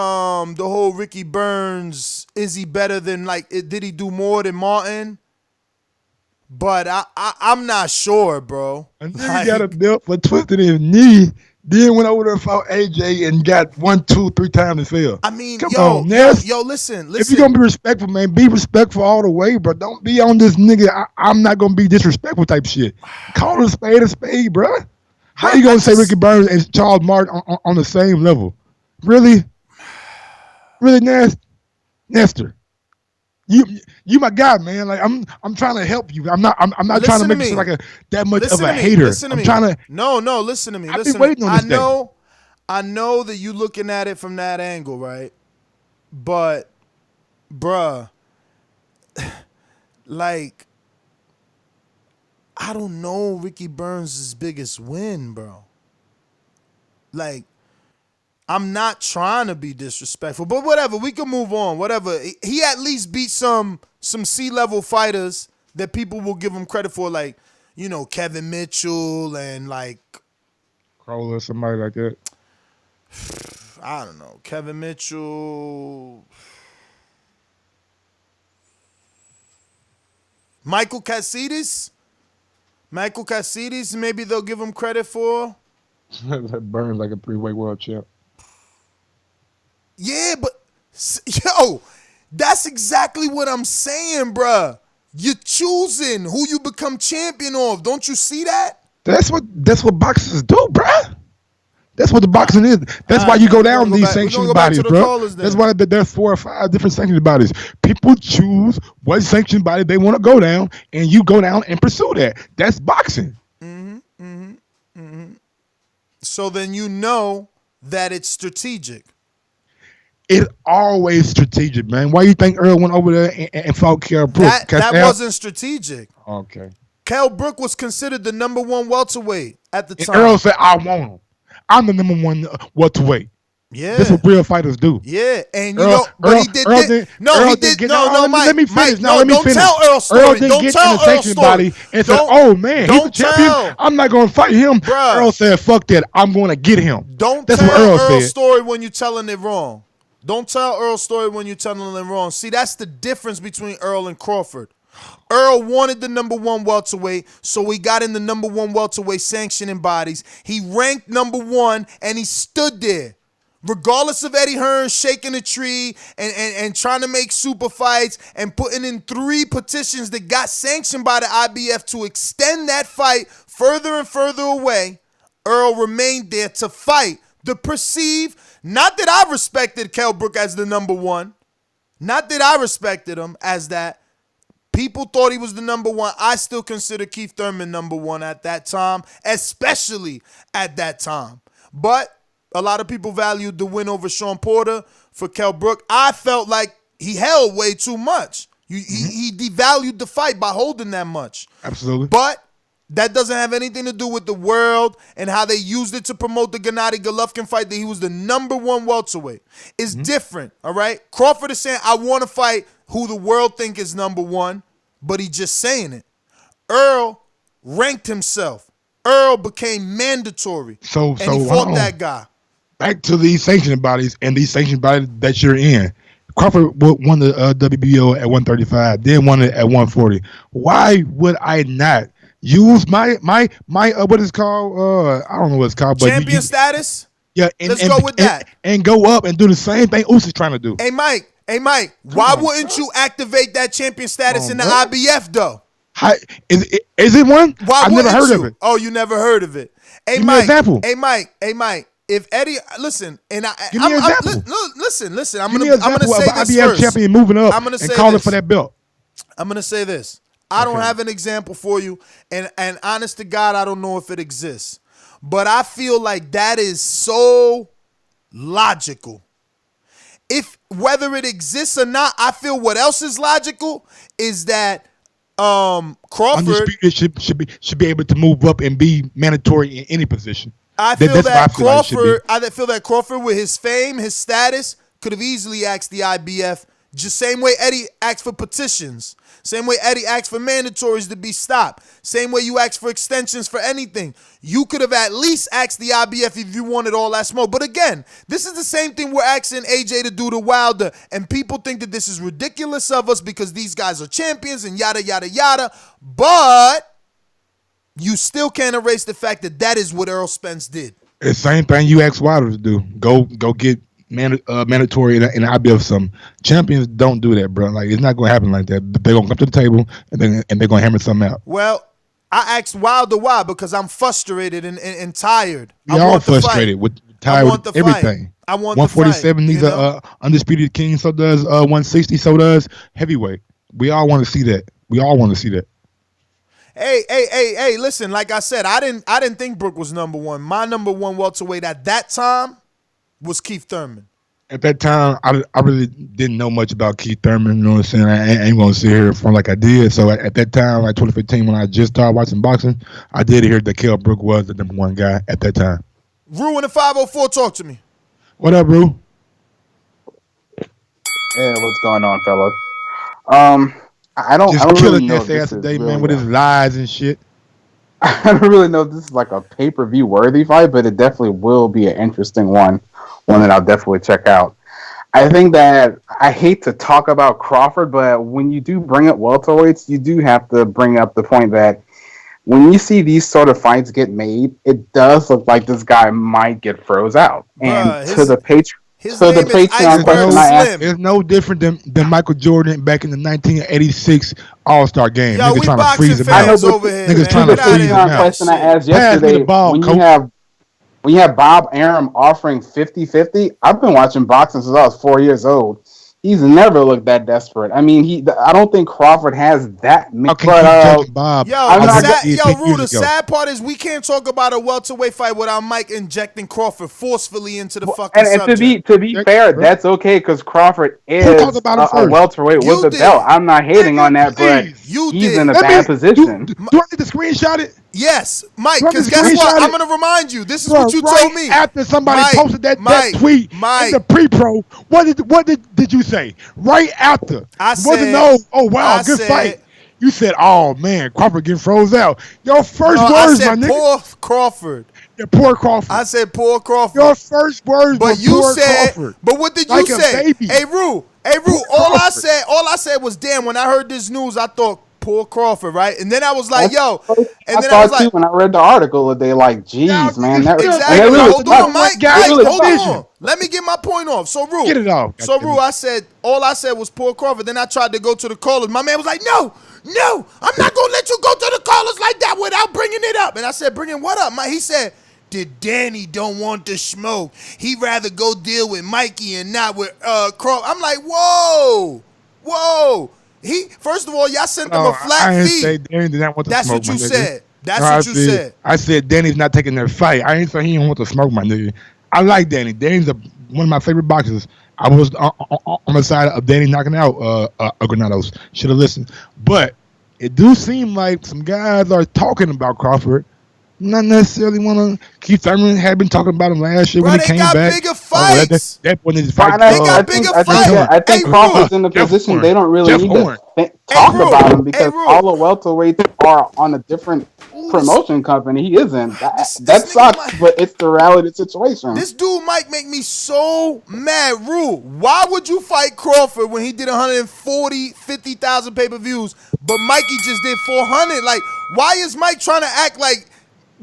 whole Ricky Burns. Is he better than, like, did he do more than Martin? But I'm not sure, bro.
A nigga got a belt for twisting his knee. Then went over there and fought AJ and got 1, 2, 3 times and fell.
I mean,
Come on, Ness.
Listen.
If you're gonna be respectful, man, be respectful all the way, bro. Don't be on this nigga. I'm not gonna be disrespectful type shit. Call a spade, bro. How you gonna say Ricky Burns and Charles Martin on the same level? Really, Nestor? You my guy, man. Like I'm trying to help you. I'm not trying to make you like that much of a hater. I'm trying to.
No, listen to me.
I've been waiting on this day.
I know that you looking at it from that angle, right? But, bruh, like, I don't know Ricky Burns' biggest win, bro. Like, I'm not trying to be disrespectful, but whatever. We can move on. Whatever. He at least beat some C-level fighters that people will give him credit for, like, you know, Kevin Mitchell and, like,
Crowler, somebody like that.
I don't know. Kevin Mitchell. Michael Caceres, maybe they'll give him credit for.
Burns like a 3-weight world champ.
Yeah, but yo, that's exactly what I'm saying, bruh. You're choosing who you become champion of. Don't you see that?
That's what boxers do, bruh. That's what the boxing is. That's why you go down these sanctioned bodies, bro. That's why there's 4 or 5 different sanctioned bodies. People choose what sanctioned body they want to go down, and you go down and pursue that. That's boxing.
So then you know that it's strategic.
It's always strategic, man. Why you think Earl went over there and fought Kell Brook?
That wasn't strategic.
Okay.
Kell Brook was considered the number 1 welterweight at the time.
Earl said, I want him. I'm the number 1 welterweight.
Yeah.
That's what real fighters do.
Yeah. And you know, but he did this. No, he did. No, Mike.
Let me finish.
No,
let me
don't
finish.
tell Earl's story.
Earl didn't
Don't
get
tell
in the
Earl's
sanctioned
story.
body and said, oh, man, he's a champion. I'm not going to fight him.
Bruh.
Earl said, fuck that. I'm going to get him.
Don't
That's
tell
what Earl
Earl's
said.
story when you're telling it wrong. Don't tell Earl's story when you're telling it wrong. See, that's the difference between Earl and Crawford. Earl wanted the number 1 welterweight, so he got in the number 1 welterweight sanctioning bodies. He ranked number 1, and he stood there. Regardless of Eddie Hearn shaking a tree and trying to make super fights and putting in 3 petitions that got sanctioned by the IBF to extend that fight further and further away, Earl remained there to fight the perceived, not that I respected Kell Brook as the number 1, not that I respected him as that. People thought he was the number 1. I still consider Keith Thurman number 1 at that time, especially at that time. But a lot of people valued the win over Sean Porter for Kell Brook. I felt like he held way too much. He devalued the fight by holding that much.
Absolutely.
But that doesn't have anything to do with the world and how they used it to promote the Gennady Golovkin fight, that he was the number 1 welterweight. It's different, all right? Crawford is saying, I want to fight who the world think is number 1, but he just saying it. Earl ranked himself. Earl became mandatory, and he fought that guy.
Back to these sanctioning bodies and these sanctioning bodies that you're in. Crawford won the WBO at 135, then won it at 140. Why would I not use my what is it called? I don't know what it's called, but
champion status?
Yeah,
let's go with that.
And go up and do the same thing Usyk is trying to do.
Hey Mike, why wouldn't you activate that champion status in the IBF though?
Is it one? I've never heard of it.
Oh, you never heard of it. Hey
Give me an example.
Hey Mike. If Eddie, listen, and
give me an example.
Listen. I'm
give
gonna
me an example
say
of
this
IBF
first.
champion moving up
I'm gonna
and
say
calling
this.
for that belt.
I'm gonna say this. I don't have an example for you, and honest to God, I don't know if it exists. But I feel like that is so logical. If whether it exists or not, I feel what else is logical is that Crawford
Undisputed should be able to move up and be mandatory in any position.
I feel that Crawford, with his fame, his status, could have easily asked the IBF, just same way Eddie asked for petitions, same way Eddie asked for mandatories to be stopped, same way you asked for extensions for anything. You could have at least asked the IBF if you wanted all that smoke. But again, this is the same thing we're asking AJ to do to Wilder, and people think that this is ridiculous of us because these guys are champions and yada, yada, yada. But you still can't erase the fact that that is what Errol Spence did.
It's the same thing you ask Wilder to do. Go get mandatory in the IBF something. Champions don't do that, bro. Like, it's not going to happen like that. They're going to come to the table and they're going to hammer something out.
Well, I asked Wilder why, because I'm frustrated and tired.
We all frustrated tired with everything.
I want
147
the fight,
needs a undisputed king, so does 160, so does heavyweight. We all want to see that.
Hey, listen, like I said, I didn't think Brook was number 1. My number 1 welterweight at that time was Keith Thurman.
At that time, I really didn't know much about Keith Thurman. You know what I'm saying? I ain't going to sit here from like I did. So at that time, like 2015, when I just started watching boxing, I did hear that Kell Brook was the number 1 guy at that time.
Rue in the 504, talk to me.
What up, Rue?
Yeah, what's going on, fellas? I don't
killing
really know
this ass today, man, with his lies and shit.
I don't really know if this is like a pay-per-view worthy fight, but it definitely will be an interesting one that I'll definitely check out. I think that I hate to talk about Crawford, but when you do bring up welterweights, you do have to bring up the point that when you see these sort of fights get made, it does look like this guy might get froze out. And to the Patreon question I asked,
it's no different than Michael Jordan back in the 1986 All-Star game.
Yo,
niggas trying to freeze him out. Niggas trying to freeze him out.
Question I asked yesterday, when you have Bob Arum offering 50-50, I've been watching boxing since I was 4 years old. He's never looked that desperate. I mean, I don't think Crawford has that.
Bob?
The sad part is we can't talk about a welterweight fight without Mike injecting Crawford forcefully into the fucking subject.
And to be fair, that's okay because Crawford is a welterweight with the belt. I'm not hating on that, but he's in a bad position.
Do I need to screenshot it?
Yes, Mike, because guess what? I'm going to remind you. This is what you told me.
After somebody posted that tweet in the pre-pro, what did you say? Right after.
I said,
good fight. You said, oh, man, Crawford getting froze out. Your first words,
I said,
my nigga.
Poor Crawford.
Yeah, poor Crawford.
I said poor Crawford.
Your first words were
But you
poor
said,
Crawford.
but what did
Like
you
a
say?
baby.
Hey, Rue, all I said was, damn, when I heard this news, I thought poor Crawford, right? And then I was like, yo, and
I
then I
saw
was
it too
like,
when I read the article today. Like, geez, man, that and that
exactly.
really
Hold on, Mike. Hold
division.
on. Let me get my point off. So, Rue.
Get it off.
So, Rue, all I said was poor Crawford. Then I tried to go to the callers. My man was like, no, I'm not going to let you go to the callers like that without bringing it up. And I said, bringing what up, Mike? He said, did Danny don't want the smoke? He'd rather go deal with Mikey and not with Crawford. I'm like, whoa. First of all, y'all sent him a flat fee.
Say Danny did not want to
That's
smoke,
what you
my nigga.
said. That's what you said.
I said Danny's not taking their fight. I ain't say he didn't want to smoke, my nigga. I like Danny. Danny's one of my favorite boxers. I was on the side of Danny knocking out Granados. Should have listened. But it do seem like some guys are talking about Crawford. Not necessarily want to. Keith Thurman had been talking about him last year when he came back.
They got bigger fights.
That when his fight.
They got bigger fights.
I think Crawford's in the position they don't really need to talk about him because all the welterweights are on a different promotion company. He isn't. That sucks, but it's the reality situation.
This dude might make me so mad. Rule, why would you fight Crawford when he did 140, 50,000 pay-per-views, but Mikey just did 400? Like, why is Mike trying to act like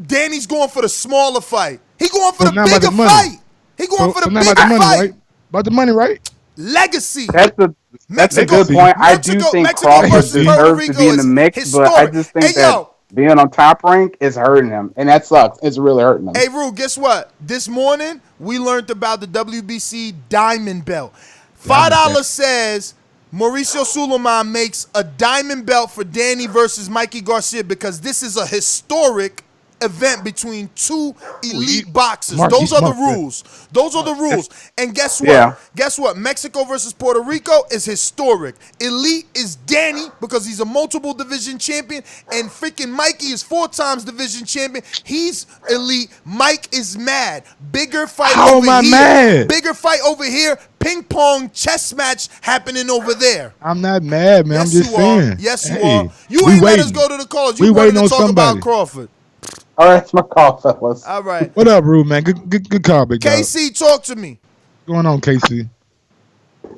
Danny's going for the smaller fight? He going for the bigger fight. He going for the bigger fight.
Right? About the money, right?
Legacy.
That's a good point. I do think Crawford deserves to be in the mix, but I just think that being on Top Rank is hurting him, and that sucks. It's really hurting him.
Hey, Rue, guess what? This morning, we learned about the WBC Diamond Belt. $5 says Mauricio Suleiman makes a diamond belt for Danny versus Mikey Garcia because this is a historic event between two elite boxers. Those are the rules. Those are the rules. And guess what?
Yeah.
Guess what? Mexico versus Puerto Rico is historic. Elite is Danny because he's a multiple division champion, and freaking Mikey is 4 times division champion. He's elite. Mike is mad. Bigger fight over here.
Mad?
Bigger fight over here. Ping pong chess match happening over there.
I'm not mad, man.
Yes,
I'm just saying.
Yes, you are. You ain't let us go to the calls. You wanted to talk about Crawford.
All right, it's my call, fellas.
All right.
What up, Rue, man? Good call, big dog.
KC, talk to me.
What's going on, KC?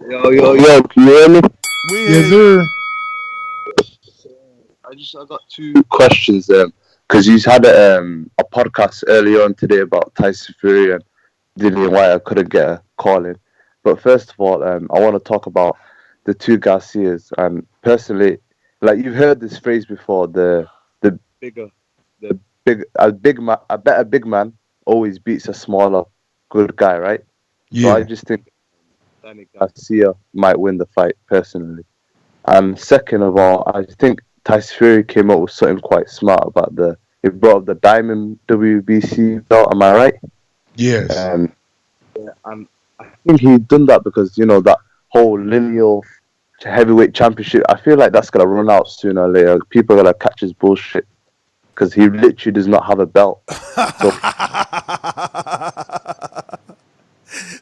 Yo, can you hear me?
Yes, sir.
I got 2 questions because you had a podcast earlier on today about Tyson Fury and Dillian White. I couldn't get a call in, but first of all, I want to talk about the 2 Garcias. And personally, like you've heard this phrase before, the big man. I bet a big man always beats a smaller good guy, right?
Yeah.
So I just think Danny Garcia might win the fight personally. And second of all, I think Tyson Fury came up with something quite smart about he brought up the Diamond WBC belt. Am I right?
Yes.
And I think he's done that because that whole lineal heavyweight championship. I feel like that's gonna run out sooner or later. People are gonna catch his bullshit. Because he literally does not have a belt.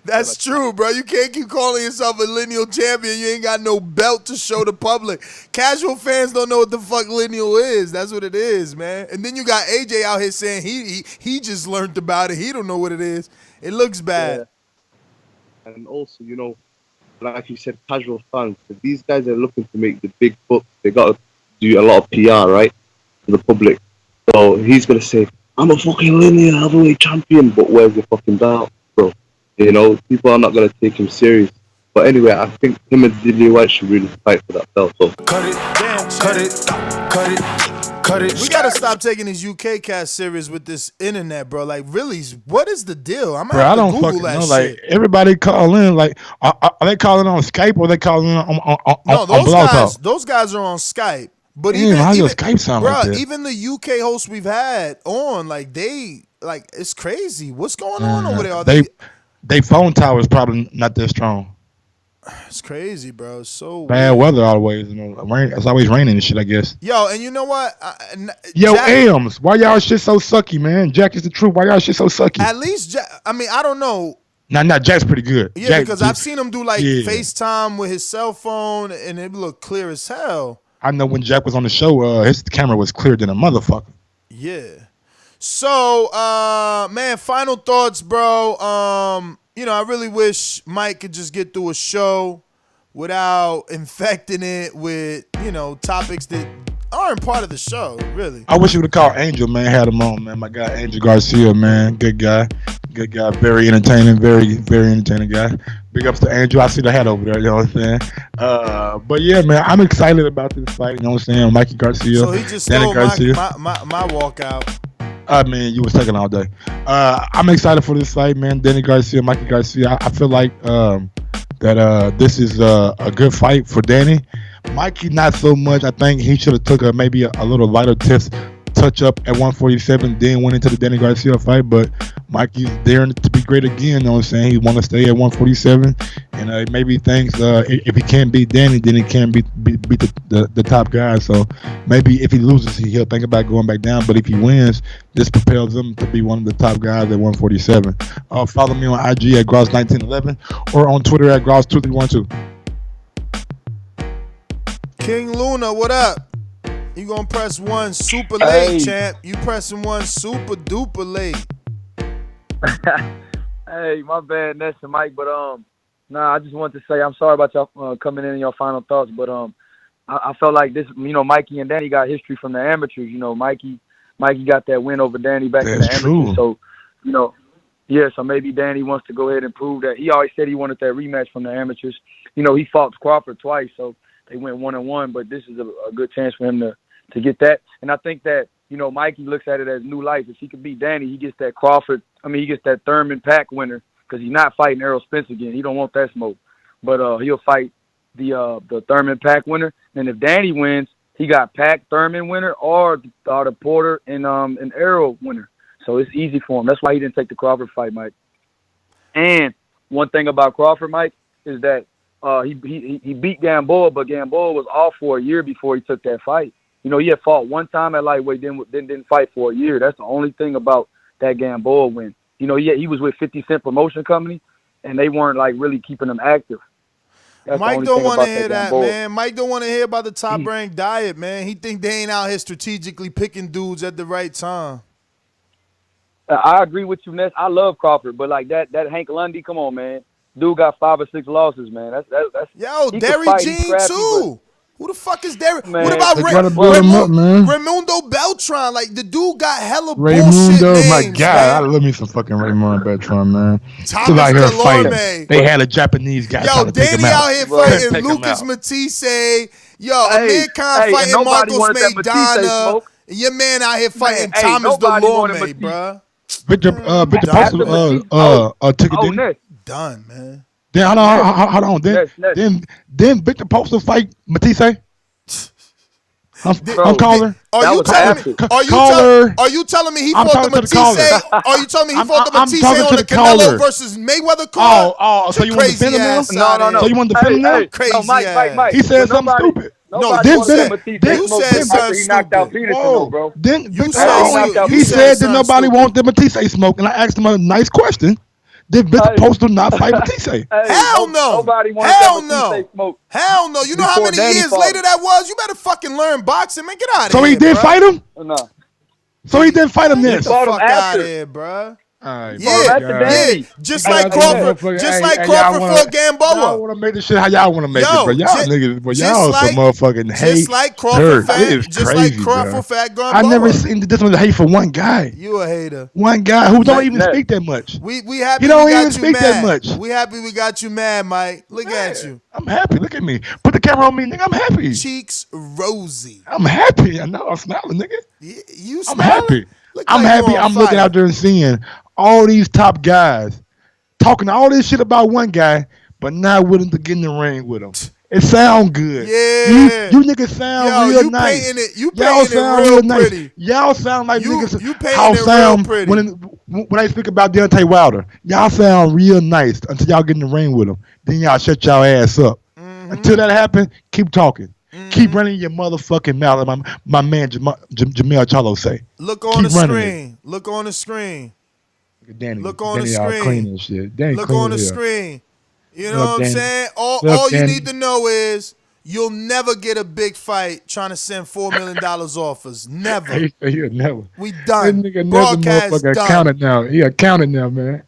That's true, bro. You can't keep calling yourself a lineal champion. You ain't got no belt to show the public. Casual fans don't know what the fuck lineal is. That's what it is, man. And then you got AJ out here saying he just learned about it. He don't know what it is. It looks bad.
Yeah. And also, like you said, casual fans. If these guys are looking to make the big bucks, they got to do a lot of PR, right? For the public. So he's going to say, I'm a fucking linear heavyweight champion, but where's the fucking belt, bro? People are not going to take him serious. But anyway, I think him and Dillian White should really fight for that belt. So.
Cut it. We got to stop taking these UK cats serious with this internet, bro. Like, really, what is the deal? I'm
Bro, I don't fucking know. Like, everybody call in. Like, are they calling on Skype or are they calling on
those guys are on Skype. But
damn, how your Skype sound like that?
Even the UK hosts we've had on, it's crazy. What's going on over there?
They phone tower is probably not that strong.
It's crazy, bro. It's so
bad weather always. Rain. It's always raining and shit, I guess.
Yo, and you know what?
Ams, why y'all shit so sucky, man? Jack is the truth. Why y'all shit so sucky?
At least, I don't know.
Nah, Jack's pretty good.
Yeah, because I've seen him do FaceTime with his cell phone, and it looked clear as hell.
I know when Jack was on the show, his camera was clearer than a motherfucker.
Yeah. So, man, final thoughts, bro. I really wish Mike could just get through a show without infecting it with, topics that aren't part of the show, really.
I wish you would have called Angel, man. Had him on, man. My guy Angel Garcia, man. Good guy. Very entertaining. Very, very entertaining guy. Big ups to Angel. I see the hat over there. You know what I'm saying? But yeah, man, I'm excited about this fight. You know what I'm saying? Mikey Garcia.
So he just
Danny
stole
Garcia.
my walkout.
I mean, you was taking all day. I'm excited for this fight, man. Danny Garcia, Mikey Garcia. I feel like that this is a good fight for Danny. Mikey, not so much. I think he should have took maybe a little lighter touch up at 147, then went into the Danny Garcia fight. But Mikey's there to be great again. You know what I'm saying? He want to stay at 147, and maybe thinks if he can't beat Danny, then he can't beat the top guy. So maybe if he loses, he'll think about going back down. But if he wins, this propels him to be one of the top guys at 147. Follow me on IG at Gross1911 or on Twitter at Gross2312.
King Luna, what up? You gonna press one super late, champ. You pressing one super duper late.
Hey, my bad, Ness and Mike, but I just wanted to say I'm sorry about y'all coming in your final thoughts, but I felt like this, Mikey and Danny got history from the amateurs. Mikey got that win over Danny back in the amateurs.
True.
So, so maybe Danny wants to go ahead and prove that. He always said he wanted that rematch from the amateurs. He fought Crawford twice, so they went 1-1, but this is a good chance for him to get that. And I think that, Mikey looks at it as new life. If he could beat Danny, he gets that he gets that Thurman Pack winner because he's not fighting Errol Spence again. He don't want that smoke. But he'll fight the Thurman Pack winner. And if Danny wins, he got Pack Thurman winner or the Porter and Errol winner. So it's easy for him. That's why he didn't take the Crawford fight, Mike. And one thing about Crawford, Mike, is that he beat Gamboa, but Gamboa was off for a year before he took that fight. He had fought one time at lightweight, then didn't fight for a year. That's the only thing about that Gamboa win. He was with 50 Cent Promotion Company, and they weren't really keeping him active. That's
Mike don't want to hear that, man. Mike don't want to hear about the top rank diet, man. He think they ain't out here strategically picking dudes at the right time.
I agree with you, Ness. I love Crawford, but that Hank Lundy, come on, man. Dude got 5 or 6 losses, man. That's
Yo, Derry Jean too. Who the fuck is Derry?
Man,
what about Raymundo Beltran? The dude got hella bullshit names,
my God,
man.
I love me some fucking Raymundo Beltran, man.
Thomas
Still out here
Delorme.
fighting. They had a Japanese guy.
Yo, Danny out here fighting Lucas Matisse. Yo, Amir Khan fighting Marcos Maidana. Your man out here fighting Thomas Delorme, bruh.
Victor Postal ticket
done, man.
Then hold on. Then Victor Postal fight Matisse. I'm calling.
Are you telling me he fought the Matisse? Are you telling me he fought the Matisse on the Canelo versus Mayweather card?
So you want to defend him now?
No.
So you want to defend him now?
Crazy
no, Mike.
He said something stupid.
No,
you said something
he
knocked out Peterson, bro.
He said that nobody wants the Matisse smoke, and I asked him a nice question. Did Victor Postal not fight Matisse?
Hell no.
Nobody wants Matisse smoke.
Hell no. You know how many years later that was? You better fucking learn boxing, man. Get out of here.
So he did fight him?
No.
So he didn't fight him then?
Get the fuck out of here, bro.
Right,
yeah. Just like Crawford for Gamboa.
Y'all want to make this shit how y'all want to make it, but y'all niggas, but y'all some motherfucking hate.
Just like Crawford fat Gamboa.
I never seen this one hate for one guy.
You a hater.
One guy who don't even speak that much.
We happy
he don't
we got
even
you
speak
mad.
that much.
We happy we got you mad, Mike. Look at you.
I'm happy. Look at me. Put the camera on me, nigga. I'm happy.
Cheeks rosy.
I'm happy. I know I'm smiling, nigga.
You
I'm
smiling?
happy. I'm
like
happy. I'm looking out there and seeing all these top guys talking all this shit about one guy, but not willing to get in the ring with him. It sound good.
Yeah.
You niggas sound real nice.
You painting it real pretty.
Y'all sound like niggas
you painting
how
it
sound
real pretty.
when I speak about Deontay Wilder. Y'all sound real nice until y'all get in the ring with him. Then y'all shut y'all ass up. Until that happens, keep talking. Keep running your motherfucking mouth. My man Jamel Charlo say.
Look on the screen. Look on the screen.
Danny,
look on
Danny
the screen.
Clean and shit. Danny
look
clean
on the
here.
screen. You know what I'm
Danny.
saying? All you need to know is You'll never get a big fight trying to send $4 million offers. Never.
He'll never.
We done.
That nigga never
Broadcast
motherfucker
done.
accounted now. He accounted now, man.